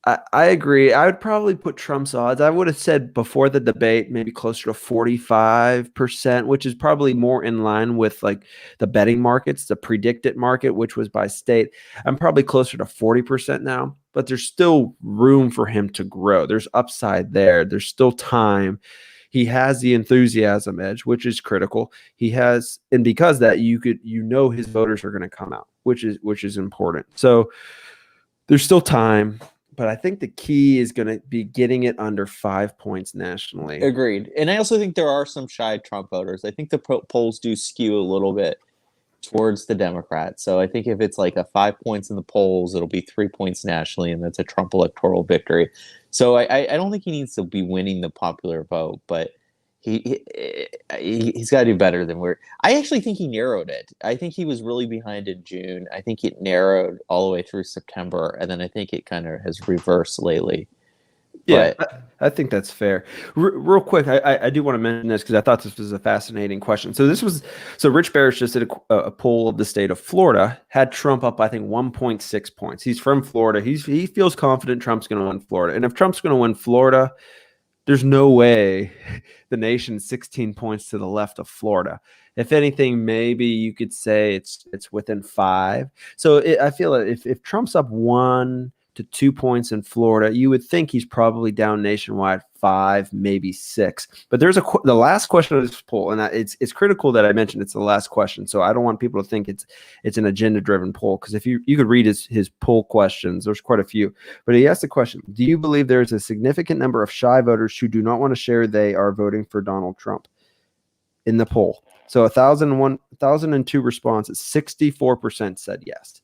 I agree. I would probably put Trump's odds. I would have said before the debate, maybe closer to 45%, which is probably more in line with the betting markets, the predicted market, which was by state. I'm probably closer to 40% now, but there's still room for him to grow. There's upside there. There's still time. He has the enthusiasm edge, which is critical. He has, and because that his voters are going to come out, which is important. So there's still time. But I think the key is going to be getting it under 5 points nationally. Agreed. And I also think there are some shy Trump voters. I think the polls do skew a little bit towards the Democrats. So I think if it's a 5 points in the polls, it'll be 3 points nationally, and that's a Trump electoral victory. So I don't think he needs to be winning the popular vote, but he's got to do better than I actually think he narrowed it. I think he was really behind in June. I think it narrowed all the way through September, and then I think it kind of has reversed lately. Yeah, I think that's fair. Real quick, I do want to mention this because I thought this was a fascinating question. So Rich Barish just did a poll of the state of Florida, had Trump up, I think, 1.6 points. He's from Florida. He feels confident Trump's going to win Florida. And if Trump's going to win Florida, there's no way the nation's 16 points to the left of Florida. If anything, maybe you could say it's within 5. So I feel that if Trump's up 1 to 2 points in Florida, you would think he's probably down nationwide 5, maybe 6. But there's the last question of this poll, and it's critical that I mentioned it's the last question. So I don't want people to think it's an agenda-driven poll, because if you could read his poll questions, there's quite a few. But he asked the question: do you believe there's a significant number of shy voters who do not want to share they are voting for Donald Trump? In the poll, so 1,002 responses, 64% said yes.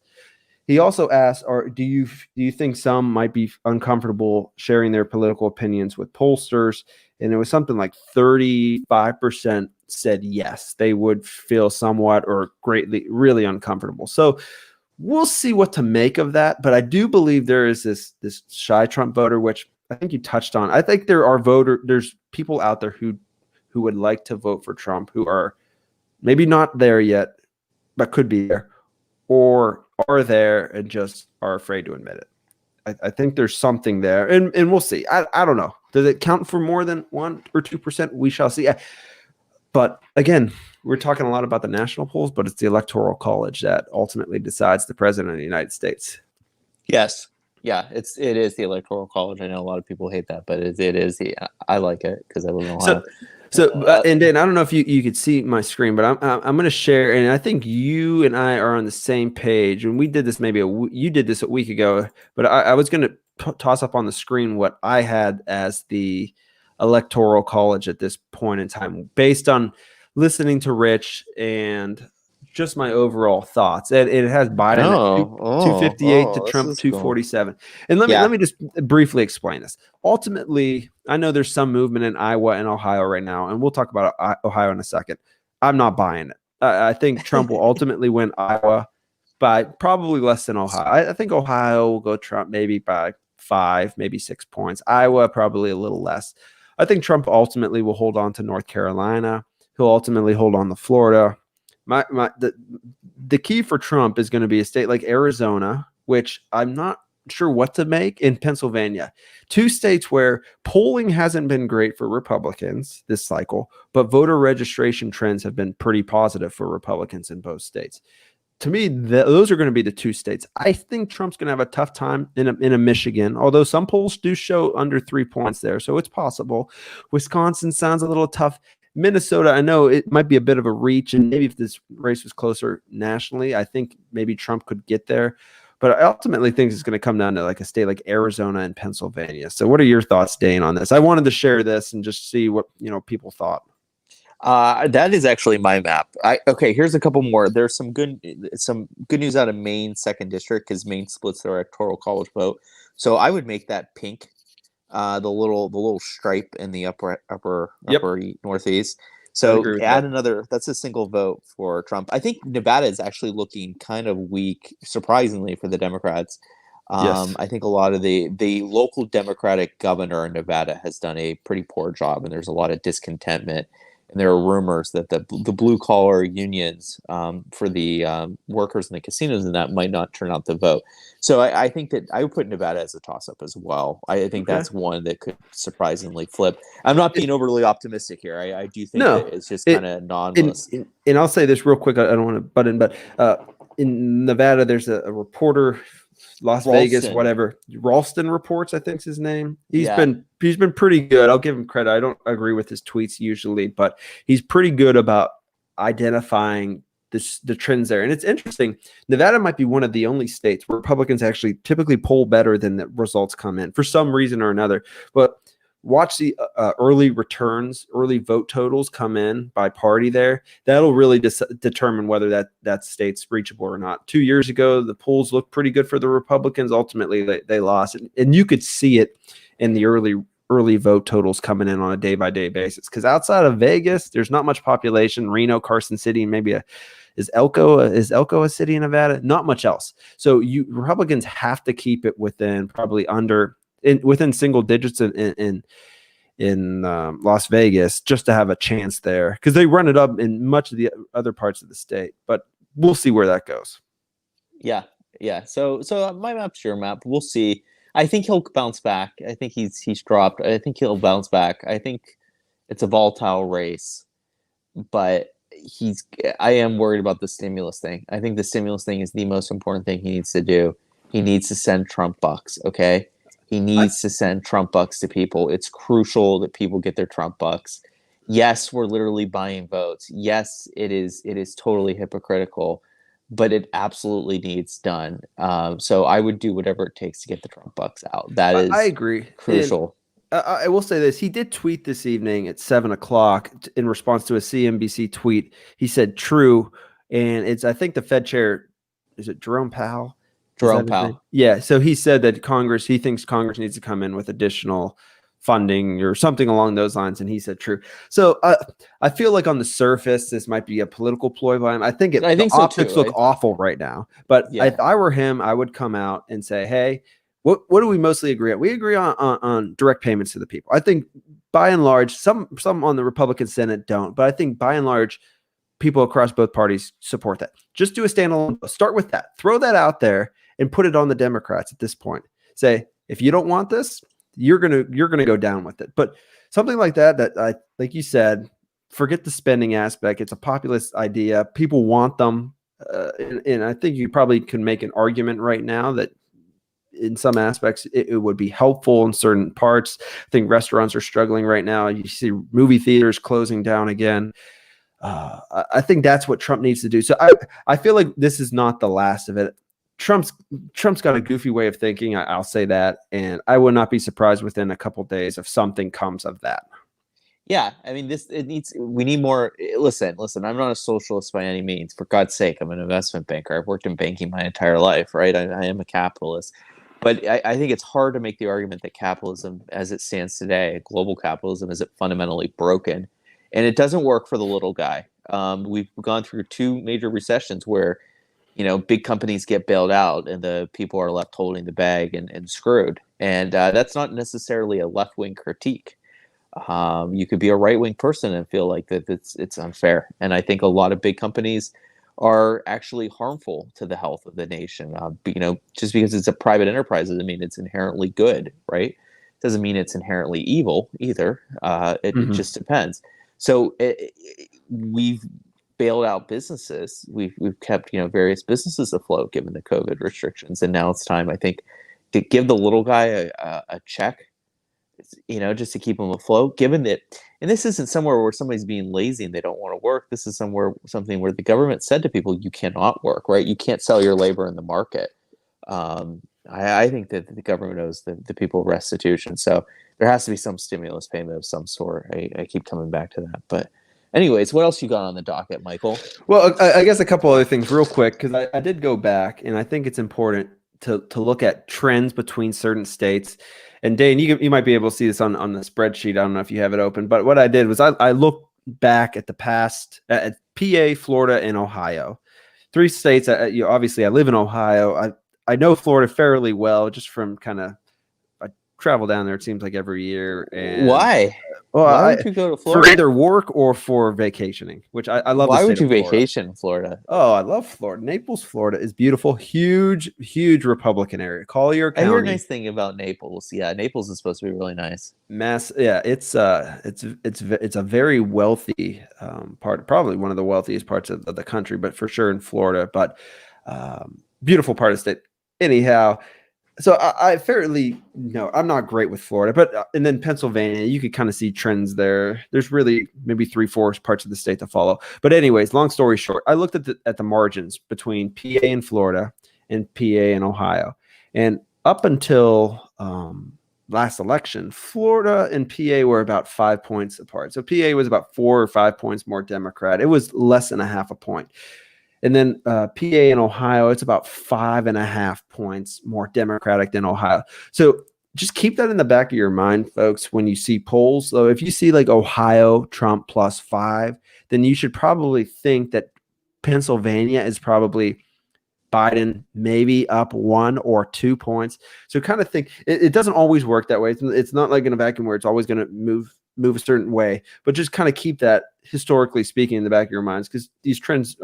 He also asked, do you think some might be uncomfortable sharing their political opinions with pollsters? And it was something like 35% said yes, they would feel somewhat or greatly, really uncomfortable. So we'll see what to make of that. But I do believe there is this shy Trump voter, which I think you touched on. I think there's people out there who would like to vote for Trump, who are maybe not there yet, but could be there, or are there and just are afraid to admit it. I think there's something there, and we'll see. I don't know. Does it count for more than 1 or 2%? We shall see. But again, we're talking a lot about the national polls, but it's the Electoral College that ultimately decides the president of the United States. Yes. Yeah, it is the Electoral College. I know a lot of people hate that, but it is. I like it because I live in Ohio. And Dan, I don't know if you could see my screen, but I'm going to share, and I think you and I are on the same page. And we did this you did this a week ago, but I was going to toss up on the screen what I had as the Electoral College at this point in time, based on listening to Rich and just my overall thoughts. It has Biden at 258 to Trump 247. Cool. And let me just briefly explain this. Ultimately, I know there's some movement in Iowa and Ohio right now, and we'll talk about Ohio in a second. I'm not buying it. I think Trump will ultimately win Iowa by probably less than Ohio. I think Ohio will go Trump maybe by 5, maybe 6 points. Iowa probably a little less. I think Trump ultimately will hold on to North Carolina. He'll ultimately hold on to Florida. The key for Trump is going to be a state like Arizona, which I'm not sure what to make, in Pennsylvania. 2 states where polling hasn't been great for Republicans this cycle, but voter registration trends have been pretty positive for Republicans in both states. To me, those are going to be the 2 states. I think Trump's going to have a tough time in a Michigan, although some polls do show under 3 points there, so it's possible. Wisconsin sounds a little tough. Minnesota, I know it might be a bit of a reach, and maybe if this race was closer nationally, I think maybe Trump could get there. But I ultimately think it's going to come down to like a state like Arizona and Pennsylvania. So what are your thoughts, Dane, on this? I wanted to share this and just see what people thought. That is actually my map. Okay, here's a couple more. There's some good news out of Maine 2nd District, because Maine splits their Electoral College vote. So I would make that pink. The little stripe in the upper northeast. So add another. That's a single vote for Trump. I think Nevada is actually looking kind of weak, surprisingly, for the Democrats. Yes. I think a lot of the local Democratic governor in Nevada has done a pretty poor job, and there's a lot of discontentment. And there are rumors that the blue collar unions for the workers in the casinos and that might not turn out to vote. So I think that I would put Nevada as a toss up as well. I think that's one that could surprisingly flip. I'm not being overly optimistic here. I do think that it's just kind of anonymous. And I'll say this real quick. I don't want to butt in, but in Nevada, there's a reporter. Las Vegas, whatever. Ralston Reports, I think's his name. He's been pretty good. I'll give him credit. I don't agree with his tweets usually, but he's pretty good about identifying the trends there. And it's interesting. Nevada might be one of the only states where Republicans actually typically poll better than the results come in for some reason or another. But watch the early vote totals come in by party there. That'll really determine whether that state's reachable or not. 2 years ago, the polls looked pretty good for the Republicans. Ultimately, they lost. And you could see it in the early vote totals coming in on a day-by-day basis. Because outside of Vegas, there's not much population. Reno, Carson City, maybe is Elko a city in Nevada? Not much else. So Republicans have to keep it within probably under within single digits in Las Vegas, just to have a chance there, because they run it up in much of the other parts of the state. But we'll see where that goes. Yeah. So my map's your map. We'll see. I think he'll bounce back. I think he's dropped. I think he'll bounce back. I think it's a volatile race, but I am worried about the stimulus thing. I think the stimulus thing is the most important thing he needs to do. He needs to send Trump bucks, okay? He needs to send Trump bucks to people. It's crucial that people get their Trump bucks. Yes, we're literally buying votes. Yes, it is totally hypocritical, but it absolutely needs done. So I would do whatever it takes to get the Trump bucks out. That is, I agree, crucial. I will say this. He did tweet this evening at 7:00 in response to a CNBC tweet. He said true. And I think the Fed chair, is it Jerome Powell? Jerome Powell. Yeah. So he said that he thinks Congress needs to come in with additional funding or something along those lines. And he said true. So I feel like on the surface, this might be a political ploy by him. I think the optics look awful right now. But if I were him, I would come out and say, hey, what do we mostly agree on? We agree on direct payments to the people. I think by and large, some on the Republican Senate don't, but I think by and large, people across both parties support that. Just do a standalone. Start with that. Throw that out there and put it on the Democrats at this point. Say, if you don't want this, you're gonna go down with it. But something like that like you said, forget the spending aspect. It's a populist idea. People want them, and I think you probably can make an argument right now that in some aspects it would be helpful in certain parts. I think restaurants are struggling right now. You see movie theaters closing down again. I think that's what Trump needs to do. So I feel like this is not the last of it. Trump's got a goofy way of thinking. I'll say that, and I would not be surprised within a couple of days if something comes of that. Yeah, I mean, we need more. Listen, I'm not a socialist by any means. For God's sake, I'm an investment banker. I've worked in banking my entire life, right? I am a capitalist. But I think it's hard to make the argument that capitalism, as it stands today, global capitalism, is fundamentally broken. And it doesn't work for the little guy. We've gone through 2 major recessions where, big companies get bailed out and the people are left holding the bag and screwed. And that's not necessarily a left-wing critique. You could be a right-wing person and feel like that it's unfair. And I think a lot of big companies are actually harmful to the health of the nation. Just because it's a private enterprise doesn't mean it's inherently good, right? Doesn't mean it's inherently evil either. It just depends. So we've bailed out businesses. We've kept various businesses afloat given the COVID restrictions, and now it's time, I think, to give the little guy a check, just to keep him afloat. Given that, and this isn't somewhere where somebody's being lazy and they don't want to work. This is something where the government said to people, you cannot work, right? You can't sell your labor in the market. I think that the government owes the people restitution. So there has to be some stimulus payment of some sort. I keep coming back to that. But anyways, what else you got on the docket, Michael? Well, I guess a couple other things real quick, because I did go back, and I think it's important to look at trends between certain states. And Dane, you might be able to see this on the spreadsheet. I don't know if you have it open, but what I did was I looked back at the past at PA, Florida, and Ohio. 3 states. Obviously, I live in Ohio. I know Florida fairly well, just from I travel down there, it seems like every year. And why? Well, why would you go to Florida? For either work or for vacationing, which I love. Why would you vacation in Florida? Oh, I love Florida. Naples, Florida is beautiful. Huge Republican area. Collier County. I hear a nice thing about Naples. Yeah, Naples is supposed to be really nice. Yeah, it's a very wealthy part, probably one of the wealthiest parts of the country, but for sure in Florida. But beautiful part of the state. Anyhow, so I fairly I'm not great with Florida, but and then Pennsylvania, you could kind of see trends there. There's really maybe 3/4 parts of the state to follow. But anyways, long story short, I looked at the margins between PA and Florida and PA and Ohio, and up until last election, Florida and PA were about 5 points apart. So PA was about 4 or 5 points more Democrat. It was less than a half a point. And then PA and Ohio, it's about 5.5 points more Democratic than Ohio. So just keep that in the back of your mind, folks, when you see polls. So if you see like Ohio, Trump +5, then you should probably think that Pennsylvania is probably Biden maybe up 1 or 2 points. So kind of think it doesn't always work that way. It's not like in a vacuum where it's always going to move a certain way, but just kind of keep that historically speaking in the back of your minds, because these trends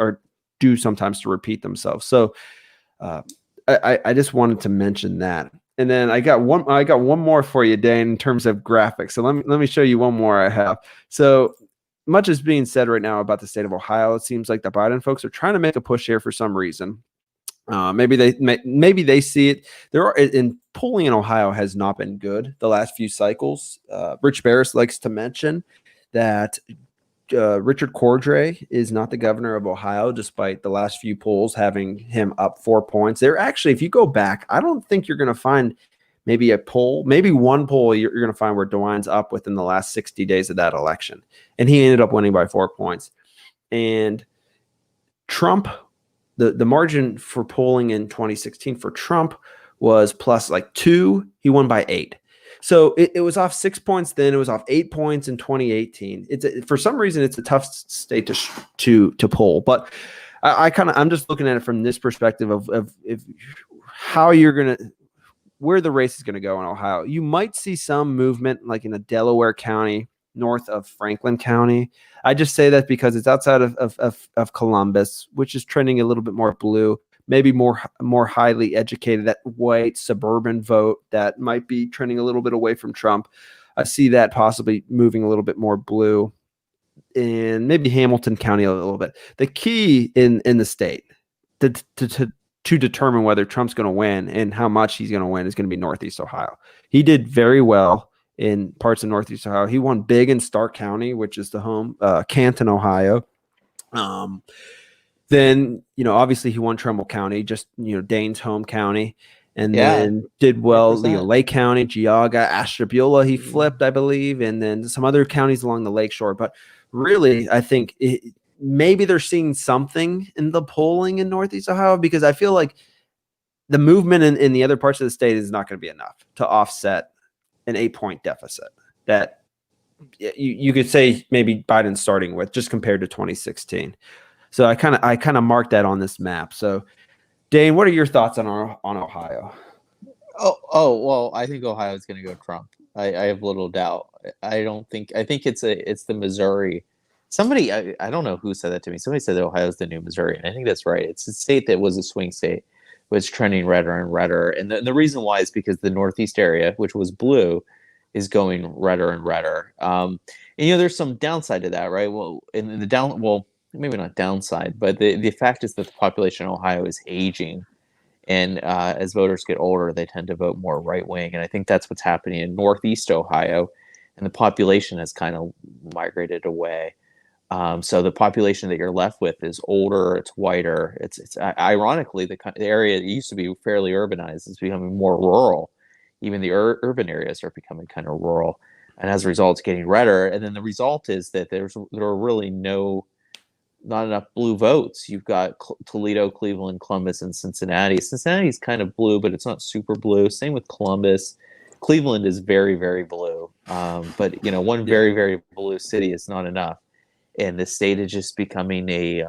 do sometimes to repeat themselves. So I just wanted to mention that. And then I got one more for you, Dane, in terms of graphics. So let me show you one more I have. So much is being said right now about the state of Ohio. It seems like the Biden folks are trying to make a push here for some reason. Maybe they see it. In polling in Ohio has not been good the last few cycles. Rich Barris likes to mention that Richard Cordray is not the governor of Ohio, despite the last few polls having him up 4 points. They're actually, if you go back, I don't think you're going to find maybe one poll you're going to find where DeWine's up within the last 60 days of that election. And he ended up winning by 4 points. And Trump, the margin for polling in 2016 for Trump was plus like 2. He won by 8. So it was off 6 points then. It was off 8 points in 2018. For some reason, it's a tough state to poll. But I'm just looking at it from this perspective of how where the race is going to go in Ohio. You might see some movement like in a Delaware County, north of Franklin County. I just say that because it's outside of Columbus, which is trending a little bit more blue, maybe more highly educated, that white suburban vote that might be trending a little bit away from Trump. I see that possibly moving a little bit more blue, and maybe Hamilton County a little bit. The key in the state to determine whether Trump's going to win and how much he's going to win is going to be Northeast Ohio. He did very well in parts of Northeast Ohio. He won big in Stark County, which is the home, Canton, Ohio. Then, obviously he won Trumbull County, just, Dane's home county, and then did well, 100%. Lake County, Geauga, Ashtabula, he flipped, I believe, and then some other counties along the lakeshore. But really, I think maybe they're seeing something in the polling in Northeast Ohio, because I feel like the movement in the other parts of the state is not going to be enough to offset an 8-point deficit that you could say maybe Biden's starting with, just compared to 2016. So I kind of marked that on this map. So, Dane, what are your thoughts on Ohio? Well, I think Ohio is going to go Trump. I have little doubt. I think it's the Missouri. Somebody, I don't know who said that to me. Somebody said that Ohio is the new Missouri, and I think that's right. It's a state that was a swing state, was trending redder and redder, and the reason why is because the Northeast area, which was blue, is going redder and redder. And there's some downside to that, right? Well, maybe not downside, but the fact is that the population in Ohio is aging, and as voters get older, they tend to vote more right wing, and I think that's what's happening in Northeast Ohio, and the population has kind of migrated away. So the population that you're left with is older, it's whiter. It's ironically the area that used to be fairly urbanized is becoming more rural. Even the urban areas are becoming kind of rural, and as a result, it's getting redder. And then the result is that there are really not enough blue votes. You've got Toledo, Cleveland, Columbus, and Cincinnati. Cincinnati's kind of blue, but it's not super blue. Same with Columbus. Cleveland is very, very blue. But one very, very blue city is not enough. And the state is just becoming a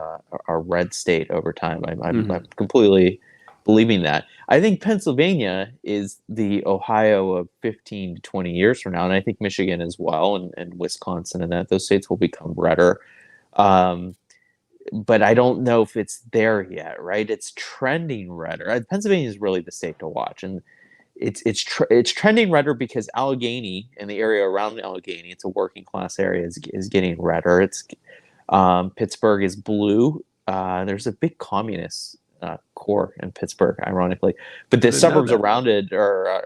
red state over time. I'm completely believing that. I think Pennsylvania is the Ohio of 15 to 20 years from now, and I think Michigan as well, and Wisconsin, and those states will become redder. But I don't know if it's there yet, right? It's trending redder. Pennsylvania is really the state to watch, and it's trending redder because Allegheny and the area around Allegheny, it's a working class area, is getting redder. It's Pittsburgh is blue. There's a big communist core in Pittsburgh, ironically, but the suburbs around it are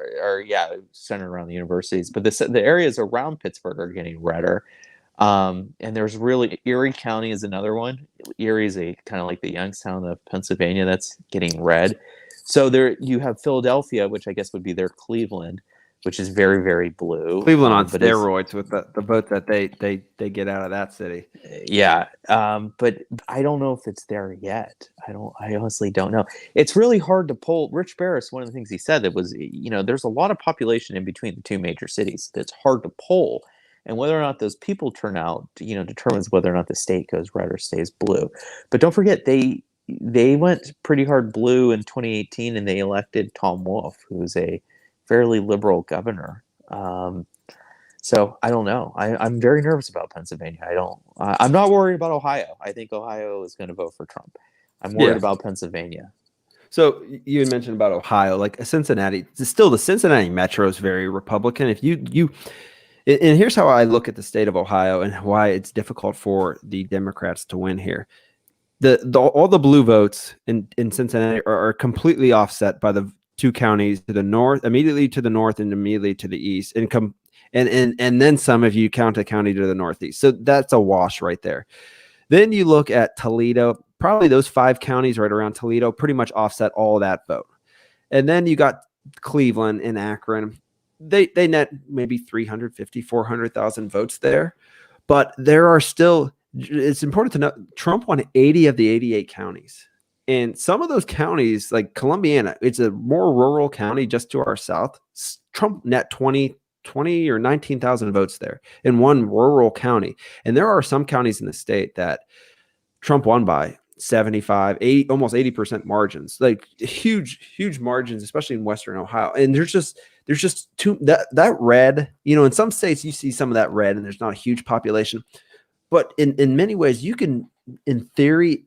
centered around the universities. But the areas around Pittsburgh are getting redder. And there's really Erie County is another one. Erie is a kind of like the Youngstown of Pennsylvania that's getting red. So there you have Philadelphia, which I guess would be their Cleveland, which is very, very blue. Cleveland on steroids with the vote that they get out of that city. Yeah. But I don't know if it's there yet. I honestly don't know. It's really hard to poll. Rich Barris, one of the things he said that was, there's a lot of population in between the two major cities that's hard to poll. And whether or not those people turn out, determines whether or not the state goes red or stays blue. But don't forget, they went pretty hard blue in 2018, and they elected Tom Wolf, who's a fairly liberal governor. So I don't know. I'm very nervous about Pennsylvania. I'm not worried about Ohio. I think Ohio is going to vote for Trump. I'm worried about Pennsylvania. So you had mentioned about Ohio, like Cincinnati. Still, the Cincinnati metro is very Republican. If you and here's how I look at the state of Ohio and why it's difficult for the Democrats to win here. All the blue votes in Cincinnati are completely offset by the two counties to the north, immediately to the north, and immediately to the east, and then some if you count a county to the northeast. So that's a wash right there. Then you look at Toledo. Probably those 5 counties right around Toledo pretty much offset all of that vote. And then you got Cleveland and Akron. They net maybe 350, 400,000 votes there. But there are still, it's important to know, Trump won 80 of the 88 counties. And some of those counties, like Columbiana, it's a more rural county just to our south. Trump net 20 or 19,000 votes there in one rural county. And there are some counties in the state that Trump won by 75, 80, almost 80% margins, like huge margins, especially in Western Ohio. And there's just too that red, in some states you see some of that red and there's not a huge population, but in many ways you can, in theory,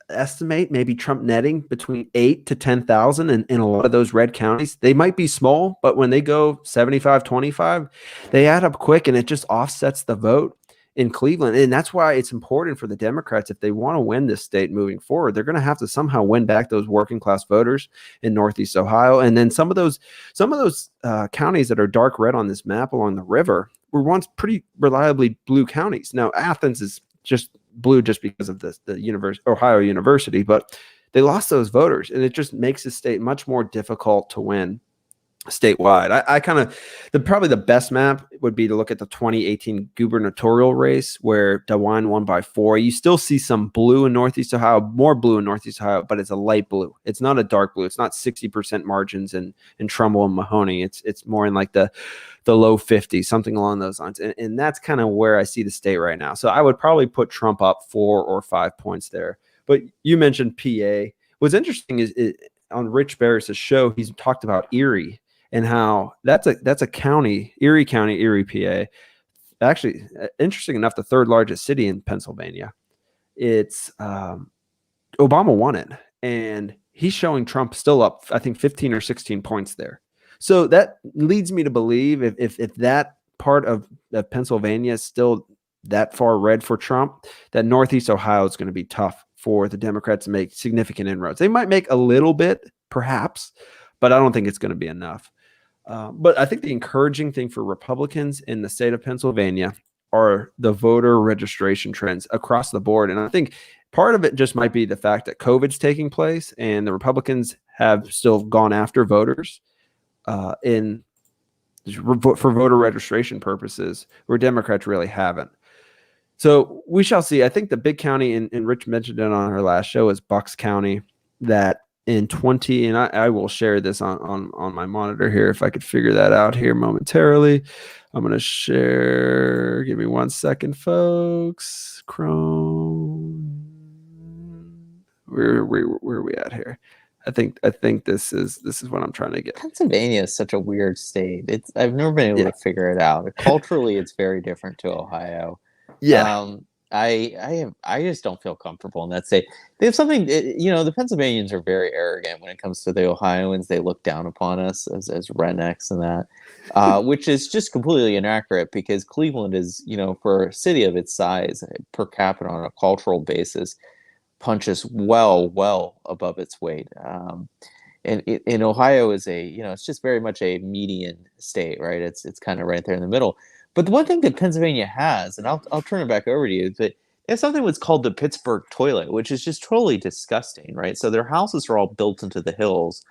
estimate maybe Trump netting between 8 to 10,000 in a lot of those red counties. They might be small, but when they go 75-25, they add up quick and it just offsets the vote in Cleveland. And that's why it's important for the Democrats, if they want to win this state moving forward, they're going to have to somehow win back those working class voters in Northeast Ohio. And then some of those counties that are dark red on this map along the river were once pretty reliably blue counties. Now Athens is just blue just because of the Ohio University, but they lost those voters, and it just makes the state much more difficult to win statewide. I kind of probably the best map would be to look at the 2018 gubernatorial race where DeWine won by 4. You still see some blue in Northeast Ohio, more blue in Northeast Ohio, but it's a light blue. It's not a dark blue. It's not 60% margins in Trumbull and Mahoney. It's more in like the low 50s, something along those lines. And that's kind of where I see the state right now. So I would probably put Trump up 4 or 5 points there. But you mentioned PA. What's interesting is on Rich Barris' show, he's talked about Erie and how that's a county, Erie County, Erie, PA. Actually, interesting enough, the 3rd largest city in Pennsylvania. It's Obama won it, and he's showing Trump still up, I think, 15 or 16 points there. So that leads me to believe if that part of Pennsylvania is still that far red for Trump, that Northeast Ohio is going to be tough for the Democrats to make significant inroads. They might make a little bit, perhaps, but I don't think it's going to be enough. But I think the encouraging thing for Republicans in the state of Pennsylvania are the voter registration trends across the board. And I think part of it just might be the fact that COVID's taking place and the Republicans have still gone after voters for voter registration purposes, where Democrats really haven't. So we shall see. I think the big county, and Rich mentioned it on her last show, is Bucks County, that in 20, and I will share this on my monitor here if I could figure that out here momentarily. I'm going to share. Give me 1 second, folks. Chrome. Where are we at here? I think this is what I'm trying to get. Pennsylvania is such a weird state. I've never been able to figure it out. Culturally, it's very different to Ohio. Yeah. I just don't feel comfortable in that state. They have something, the Pennsylvanians are very arrogant when it comes to the Ohioans. They look down upon us as rednecks and that, which is just completely inaccurate, because Cleveland is, for a city of its size per capita on a cultural basis, punches well above its weight. And in Ohio is it's just very much a median state, right? It's kind of right there in the middle. But the one thing that Pennsylvania has, and I'll turn it back over to you, is that they have something that's called the Pittsburgh toilet, which is just totally disgusting, right? So their houses are all built into the hills,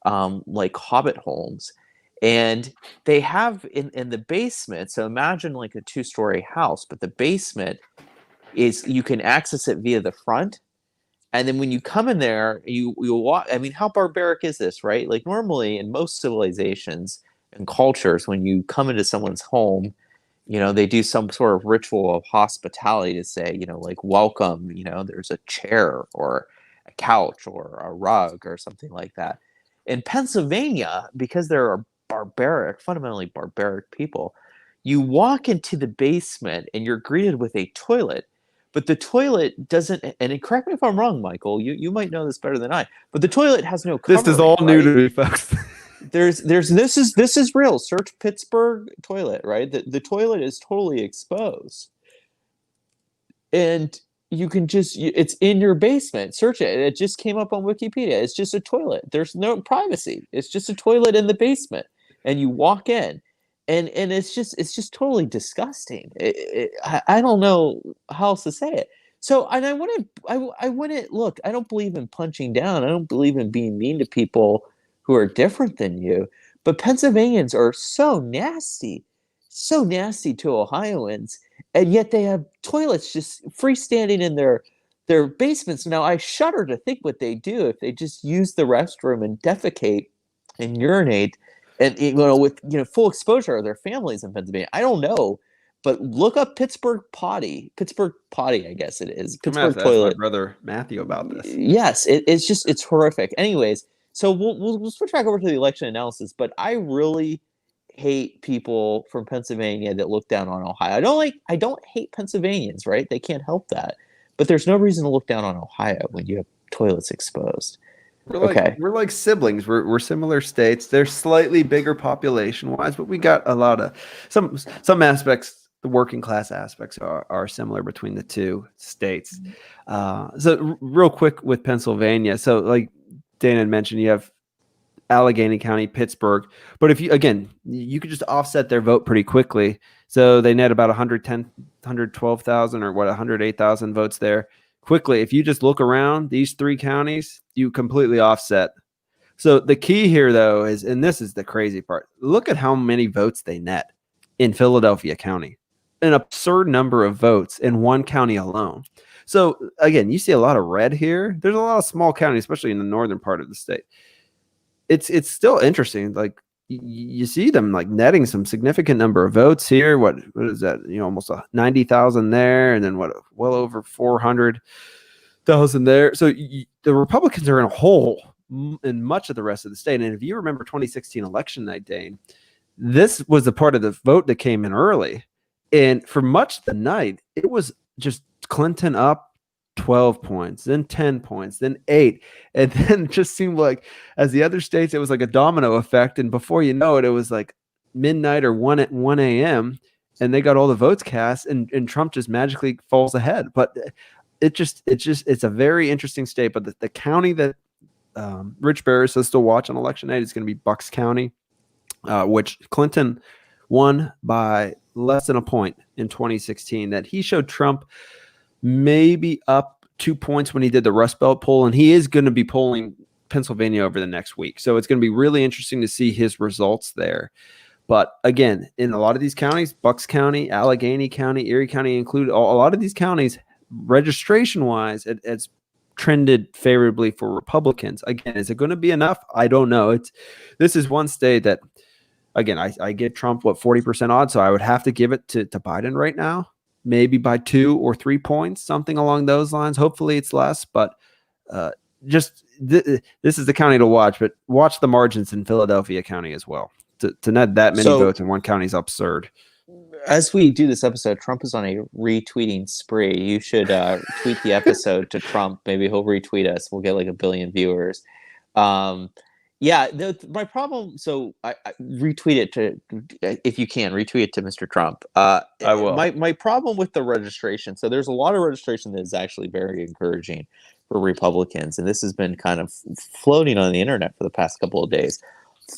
like hobbit homes. And they have in the basement, so imagine like a 2-story house, but the basement is, you can access it via the front. And then when you come in there, you walk. I mean, how barbaric is this, right? Like normally in most civilizations and cultures, when you come into someone's home, they do some sort of ritual of hospitality to say, like, welcome, there's a chair or a couch or a rug or something like that. In Pennsylvania, because there are fundamentally barbaric people, you walk into the basement and you're greeted with a toilet, but the toilet doesn't, and correct me if I'm wrong, Michael, you might know this better than I, but the toilet has no covering. This is all new to me, folks. This is real. Search Pittsburgh toilet, right? The toilet is totally exposed. And you can it's in your basement. Search it. It just came up on Wikipedia. It's just a toilet. There's no privacy. It's just a toilet in the basement. And you walk in. And it's just totally disgusting. I don't know how else to say it. So, and I wouldn't look. I don't believe in punching down. I don't believe in being mean to people who are different than you. But Pennsylvanians are so nasty to Ohioans, and yet they have toilets just freestanding in their basements. Now, I shudder to think what they do if they just use the restroom and defecate and urinate. And with full exposure of their families in Pennsylvania. I don't know, but look up Pittsburgh potty, I guess it is. Pittsburgh toilet. Ask my brother Matthew about this. Yes, it's horrific. Anyways, so we'll switch back over to the election analysis. But I really hate people from Pennsylvania that look down on Ohio. I don't hate Pennsylvanians, right? They can't help that. But there's no reason to look down on Ohio when you have toilets exposed. We're like siblings. We're similar states. They're slightly bigger population wise, but we got a lot of some aspects. The working class aspects are similar between the two states. So real quick with Pennsylvania. So like Dana had mentioned, you have Allegheny County, Pittsburgh. But if you could just offset their vote pretty quickly. So they net about 112,000 or 108,000 votes there. Quickly, if you just look around these three counties, you completely offset. So the key here, though, is, and this is the crazy part, look at how many votes they net in Philadelphia County. An absurd number of votes in one county alone. So, again, you see a lot of red here. There's a lot of small counties, especially in the northern part of the state. It's still interesting. Like, you see them like netting some significant number of votes here. What is that? Almost 90,000 there, and then well over 400,000 there. So the Republicans are in a hole in much of the rest of the state. And if you remember 2016 election night, Dane, this was the part of the vote that came in early, and for much of the night, it was just Clinton up 12 points, then 10 points, then 8. And then it just seemed like as the other states, it was like a domino effect. And before you know it, it was like midnight or 1 a.m. and they got all the votes cast and Trump just magically falls ahead. But it's a very interesting state. But the county that Rich Barris says still watch on election night is going to be Bucks County, which Clinton won by less than a point in 2016. That he showed Trump maybe up 2 points when he did the Rust Belt poll, and he is going to be polling Pennsylvania over the next week. So it's going to be really interesting to see his results there. But again, in a lot of these counties, Bucks County, Allegheny County, Erie County included, a lot of these counties, registration-wise, it's trended favorably for Republicans. Again, is it going to be enough? I don't know. This is one state that, again, I give Trump 40% odds, so I would have to give it to Biden right now. Maybe by 2 or 3 points, something along those lines. Hopefully it's less, but this is the county to watch. But watch the margins in Philadelphia County as well. To net that many votes in one county is absurd. As we do this episode, Trump is on a retweeting spree. You should tweet the episode to Trump. Maybe he'll retweet us. We'll get like 1 billion viewers. My problem. So I retweet it to, if you can, retweet it to Mr. Trump. I will. My problem with the registration. So there's a lot of registration that is actually very encouraging for Republicans, and this has been kind of floating on the internet for the past couple of days.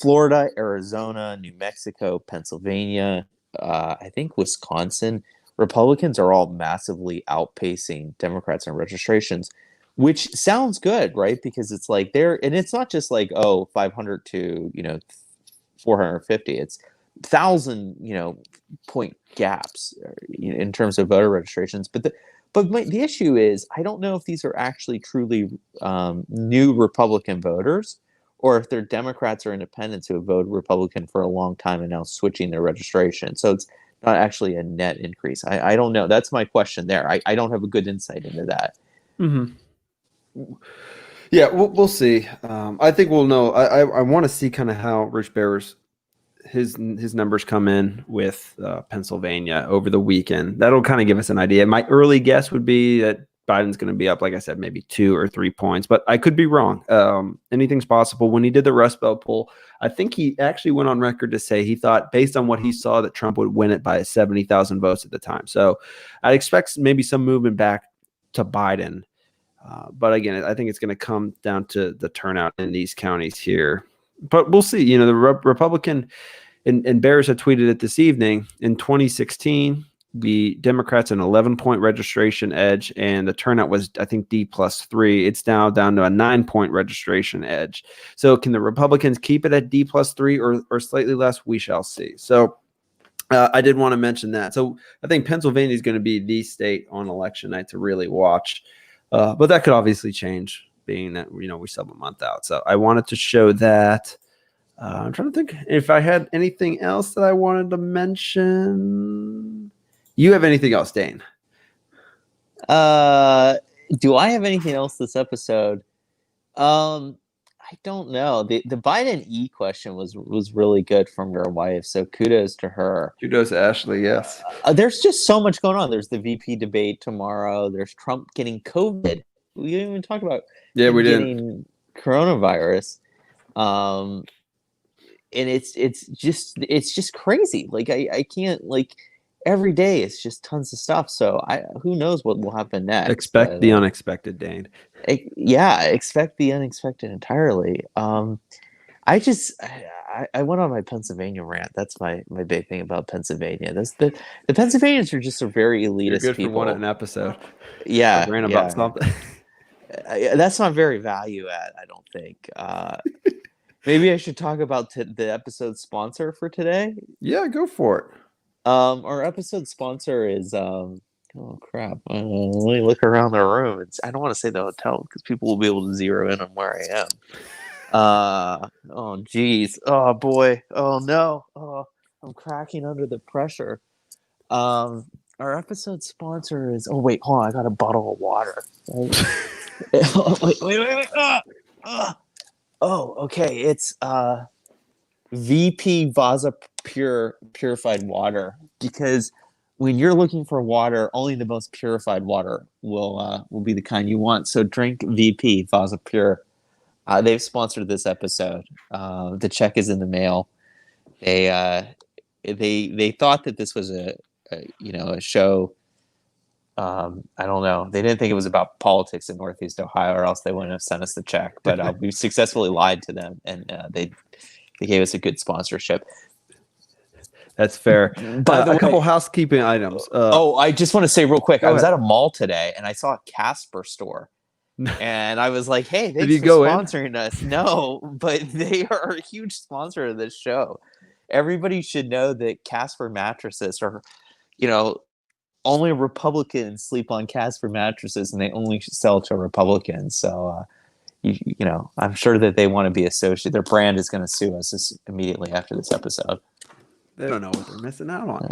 Florida, Arizona, New Mexico, Pennsylvania, I think Wisconsin. Republicans are all massively outpacing Democrats in registrations, which sounds good, right? Because it's like and it's not just like, 500 to, 450. It's 1,000, point gaps in terms of voter registrations. But the issue is, I don't know if these are actually truly new Republican voters, or if they're Democrats or independents who have voted Republican for a long time and now switching their registration. So it's not actually a net increase. I don't know. That's my question there. I don't have a good insight into that. Mm-hmm. Yeah, we'll see. I think we'll know. I want to see kind of how Rich Bear's his numbers come in with Pennsylvania over the weekend. That'll kind of give us an idea. My early guess would be that Biden's going to be up, like I said, maybe 2 or 3 points, but I could be wrong. Anything's possible. When he did the Rust Belt poll, I think he actually went on record to say he thought, based on what he saw, that Trump would win it by 70,000 votes at the time. So I expect maybe some movement back to Biden. But again, I think it's going to come down to the turnout in these counties here. But we'll see. You know, the Republican and Bears had tweeted it this evening. In 2016, the Democrats an 11-point registration edge, and the turnout was, I think, D+3. It's now down to a 9-point registration edge. So can the Republicans keep it at D+3 or slightly less? We shall see. So I did want to mention that. So I think Pennsylvania is going to be the state on election night to really watch. But that could obviously change, being that, you know, we still have a month out. So I wanted to show that. I'm trying to think if I had anything else that I wanted to mention. You have anything else, Dane? Do I have anything else this episode? I don't know. The Biden E question was really good from your wife, so kudos to her. Kudos to Ashley, yes. There's just so much going on. There's the VP debate tomorrow. There's Trump getting COVID. We didn't even talk about getting coronavirus. And it's just crazy. Like I can't, like, every day it's just tons of stuff. So who knows what will happen next? Expect the unexpected, Dane. Expect the unexpected entirely. I went on my Pennsylvania rant. That's my big thing about Pennsylvania. The Pennsylvanians are just a very elitist You're good people. For one an episode. Yeah, rant about something. That's not very value add, I don't think. Maybe I should talk about the episode sponsor for today. Yeah, go for it. Our episode sponsor is oh crap. Let me look around the room. I don't want to say the hotel because people will be able to zero in on where I am. Oh geez. Oh boy. Oh no. Oh, I'm cracking under the pressure. Our episode sponsor is. Oh wait, hold on. I got a bottle of water. Right? wait. Oh, okay. It's VP Vaza purified water, because when you're looking for water, only the most purified water will be the kind you want. So drink VP Vaza Pure. They've sponsored this episode. The check is in the mail. They thought that this was a show. I don't know. They didn't think it was about politics in Northeast Ohio, or else they wouldn't have sent us the check. But we successfully lied to them, and they gave us a good sponsorship. That's fair. But a couple housekeeping items. I just want to say real quick. I was at a mall today, and I saw a Casper store. And I was like, hey, thanks for sponsoring us. No, but they are a huge sponsor of this show. Everybody should know that Casper mattresses are, only Republicans sleep on Casper mattresses, and they only sell to Republicans. So, I'm sure that they want to be associated. Their brand is going to sue us immediately after this episode. They don't know what they're missing out on.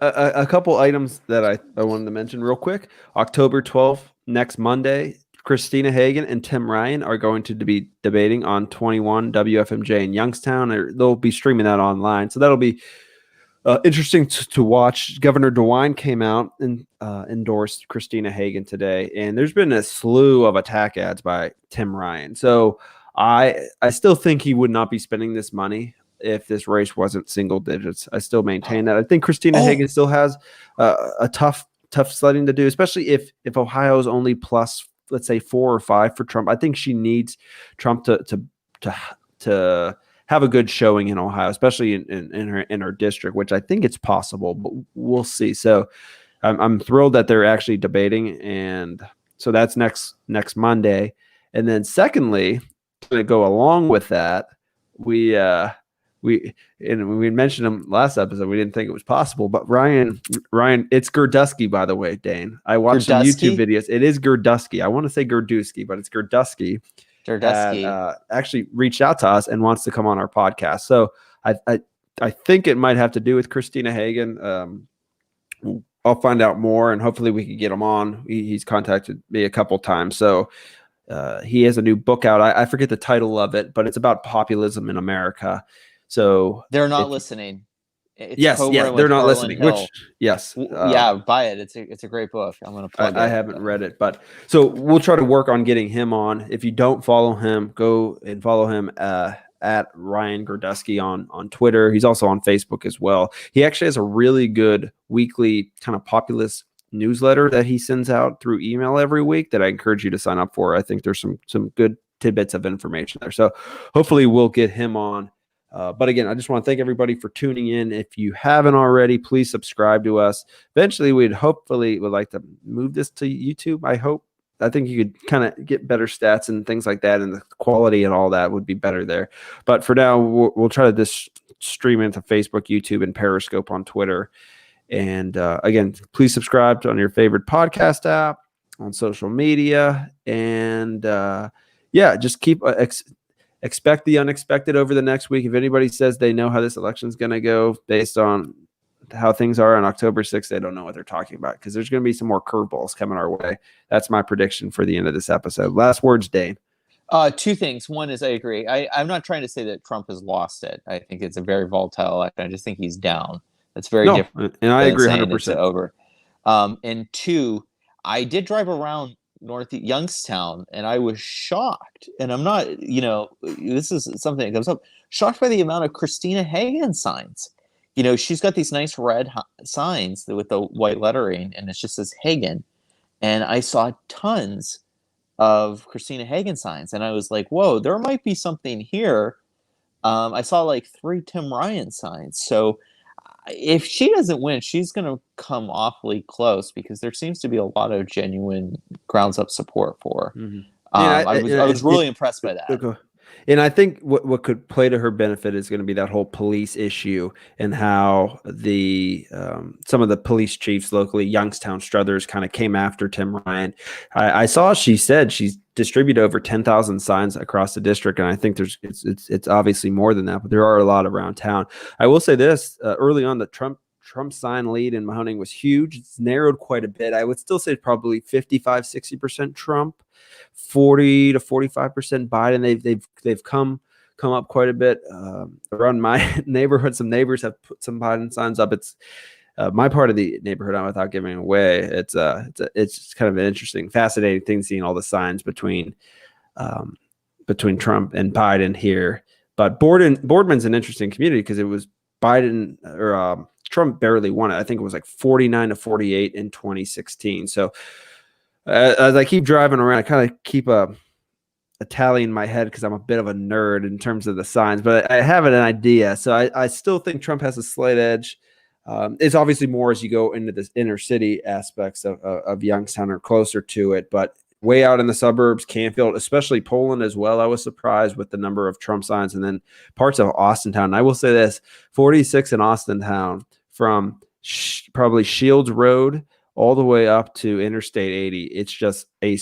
A couple items that I wanted to mention real quick. October 12th, next Monday, Christina Hagan and Tim Ryan are going to be debating on 21 WFMJ in Youngstown. They'll be streaming that online. So that'll be interesting to watch. Governor DeWine came out and endorsed Christina Hagan today. And there's been a slew of attack ads by Tim Ryan. So I still think he would not be spending this money if this race wasn't single digits. I still maintain that. I think Christina Hagan still has a tough sledding to do, especially if Ohio's only plus, let's say, 4 or 5 for Trump. I think she needs Trump to have a good showing in Ohio, especially in her district, which I think it's possible, but we'll see. So I'm thrilled that they're actually debating, and so that's next Monday. And then secondly, to go along with that, we mentioned him last episode. We didn't think it was possible, but Ryan, it's Gerdusky, by the way, Dane. I watched some YouTube videos. It is Gerdusky. I want to say Gerdusky, but it's Gerdusky. Actually reached out to us and wants to come on our podcast. So I think it might have to do with Christina Hagan. I'll find out more, and hopefully we can get him on. He's contacted me a couple times. So he has a new book out. I forget the title of it, but it's about populism in America. So they're not listening. It's yes, they're not listening. Hill. Which yes, buy it. It's a great book. I'm gonna plug it. I haven't read it, but so we'll try to work on getting him on. If you don't follow him, go and follow him at Ryan Gordusky on Twitter. He's also on Facebook as well. He actually has a really good weekly kind of populist newsletter that he sends out through email every week that I encourage you to sign up for. I think there's some good tidbits of information there. So hopefully we'll get him on. But again, I just want to thank everybody for tuning in. If you haven't already, please subscribe to us. Eventually, would like to move this to YouTube. I think you could kind of get better stats and things like that, and the quality and all that would be better there. But for now, we'll try to stream into Facebook, YouTube, and Periscope on Twitter. And again, please subscribe on your favorite podcast app, on social media, and just keep expect the unexpected over the next week. If anybody says they know how this election is going to go based on how things are on October 6th, they don't know what they're talking about, because there's going to be some more curveballs coming our way. That's my prediction for the end of this episode. Last words, Dane. Two things. One is I agree. I'm not trying to say that Trump has lost it. I think it's a very volatile election. I just think he's down. That's very different. And I agree 100%. It's over. And two, I did drive around North Youngstown, and I was shocked. And I'm not, this is something that comes up. Shocked by the amount of Christina Hagen signs. She's got these nice red signs with the white lettering, and it just says Hagen. And I saw tons of Christina Hagen signs, and I was like, whoa, there might be something here. I saw like 3 Tim Ryan signs. So if she doesn't win, she's going to come awfully close, because there seems to be a lot of genuine grounds up support for her. Mm-hmm. I was really impressed by that. Okay. And I think what could play to her benefit is going to be that whole police issue, and how the some of the police chiefs locally, Youngstown Struthers, kind of came after Tim Ryan. I saw she said she's distributed over 10,000 signs across the district, and I think it's obviously more than that, but there are a lot around town. I will say this: early on, the Trump sign lead in Mahoning was huge. It's narrowed quite a bit. I would still say probably 55-60% Trump, 40 to 45% Biden. They've come up quite a bit around my neighborhood. Some neighbors have put some Biden signs up. It's my part of the neighborhood. Without giving away, it's kind of an interesting, fascinating thing, seeing all the signs between Trump and Biden here. But Boardman's an interesting community, because it was Biden or Trump barely won it. I think it was like 49 to 48 in 2016. So as I keep driving around, I kind of keep a tally in my head, because I'm a bit of a nerd in terms of the signs, but I have an idea. So I still think Trump has a slight edge. It's obviously more as you go into this inner city aspects of Youngstown, or closer to it, but way out in the suburbs, Canfield, especially Poland as well, I was surprised with the number of Trump signs, and then parts of Austintown. And I will say this: 46 in Austintown, from probably Shields Road all the way up to Interstate 80. It's just a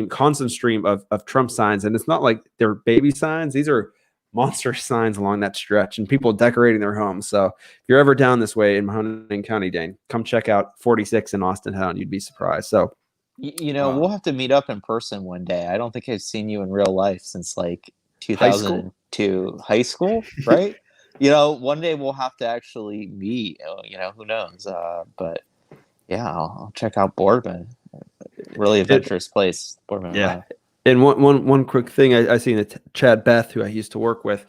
constant stream of Trump signs. And it's not like they're baby signs. These are monstrous signs along that stretch, and people decorating their homes. So if you're ever down this way in Mahoning County, Dane, come check out 46 in Austintown. You'd be surprised. So, we'll have to meet up in person one day. I don't think I've seen you in real life since like 2002 high school, right? One day we'll have to actually meet. Who knows? But yeah, I'll check out Boardman. Really adventurous place, Boardman. Yeah. And one quick thing, I seen Chad Beth, who I used to work with,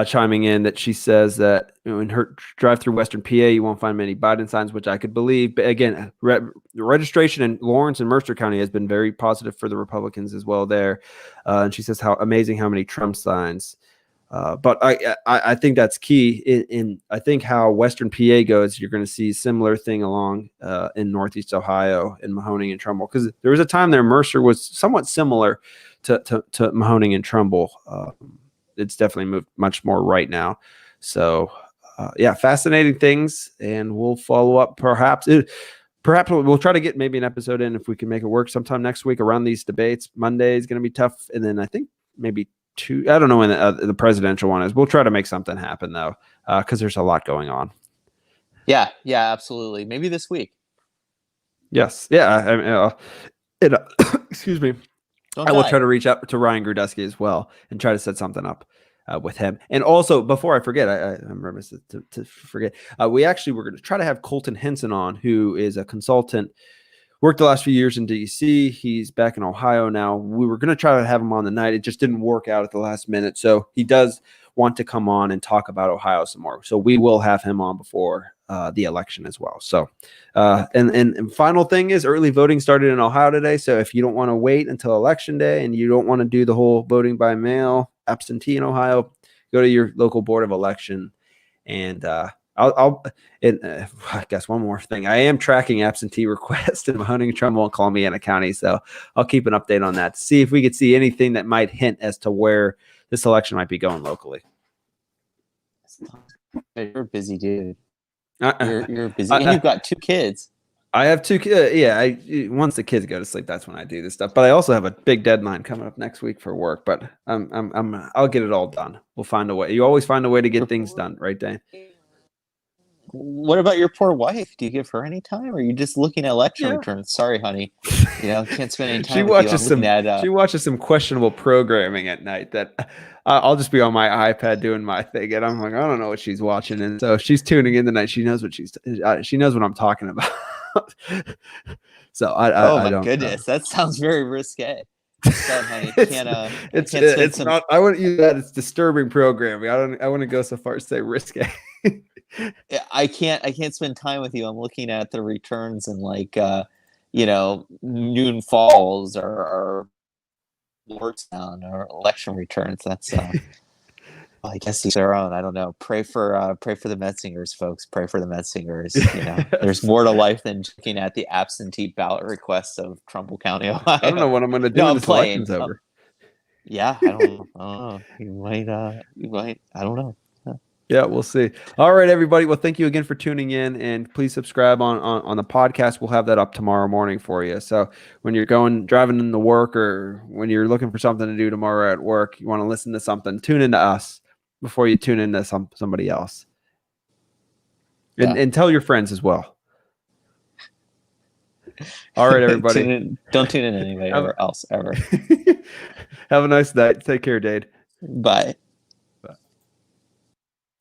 chiming in that she says that in her drive through Western PA, you won't find many Biden signs, which I could believe. But again, the registration in Lawrence and Mercer County has been very positive for the Republicans as well there. And she says how amazing how many Trump signs. But I think that's key. In I think how Western PA goes, you're going to see a similar thing along in Northeast Ohio, in Mahoning and Trumbull, because there was a time there Mercer was somewhat similar to Mahoning and Trumbull. It's definitely moved much more right now. So fascinating things, and we'll follow up. Perhaps we'll try to get maybe an episode in if we can make it work sometime next week around these debates. Monday is going to be tough, and then I think maybe I don't know when the presidential one is. We'll try to make something happen though, because there's a lot going on. Yeah, absolutely. Maybe this week. Yes, yeah. Excuse me. Don't I will die. try to reach out to Ryan Grudeski as well and try to set something up with him. And also, before I forget, I'm remiss to forget, we actually were going to try to have Colton Henson on, who is a consultant, worked the last few years in DC. He's back in Ohio now. We were going to try to have him on the night. It just didn't work out at the last minute. So he does want to come on and talk about Ohio some more. So we will have him on before the election as well. So, and final thing is early voting started in Ohio today. So if you don't want to wait until election day and you don't want to do the whole voting by mail absentee in Ohio, go to your local board of election. And I guess one more thing. I am tracking absentee requests and Mahoning and Trumbull and Columbiana County. So I'll keep an update on that to see if we could see anything that might hint as to where this election might be going locally. You're a busy dude. You're busy. And you've got 2 kids. I have 2 kids. Yeah, once the kids go to sleep, that's when I do this stuff. But I also have a big deadline coming up next week for work. But I'll get it all done. We'll find a way. You always find a way to get things done, right, Dane? What about your poor wife? Do you give her any time, or are you just looking at election returns? Sorry, honey. Can't spend any time. She watches some questionable programming at night that I'll just be on my iPad doing my thing, and I'm like, I don't know what she's watching, and so if she's tuning in tonight, she knows what she knows what I'm talking about. So I don't. Goodness, that sounds very risque. So, honey, it's not. I wouldn't use that. It's disturbing programming. I wouldn't go so far as to say risque. I can't spend time with you. I'm looking at the returns in Noon Falls or Lordstown or election returns. That's I guess each their own. I don't know. Pray for the Metzingers, folks. Pray for the Metzingers. There's more to life than looking at the absentee ballot requests of Trumbull County, Ohio. I don't know what I'm going to do when this election's over. Yeah, I don't know. You might. I don't know. Yeah, we'll see. All right, everybody. Well, thank you again for tuning in, and please subscribe on the podcast. We'll have that up tomorrow morning for you. So when you're driving into work, or when you're looking for something to do tomorrow at work, you want to listen to something, tune into us before you tune into somebody else. And tell your friends as well. All right, everybody. Don't tune in anyway else ever. Have a nice night. Take care, Dade. Bye.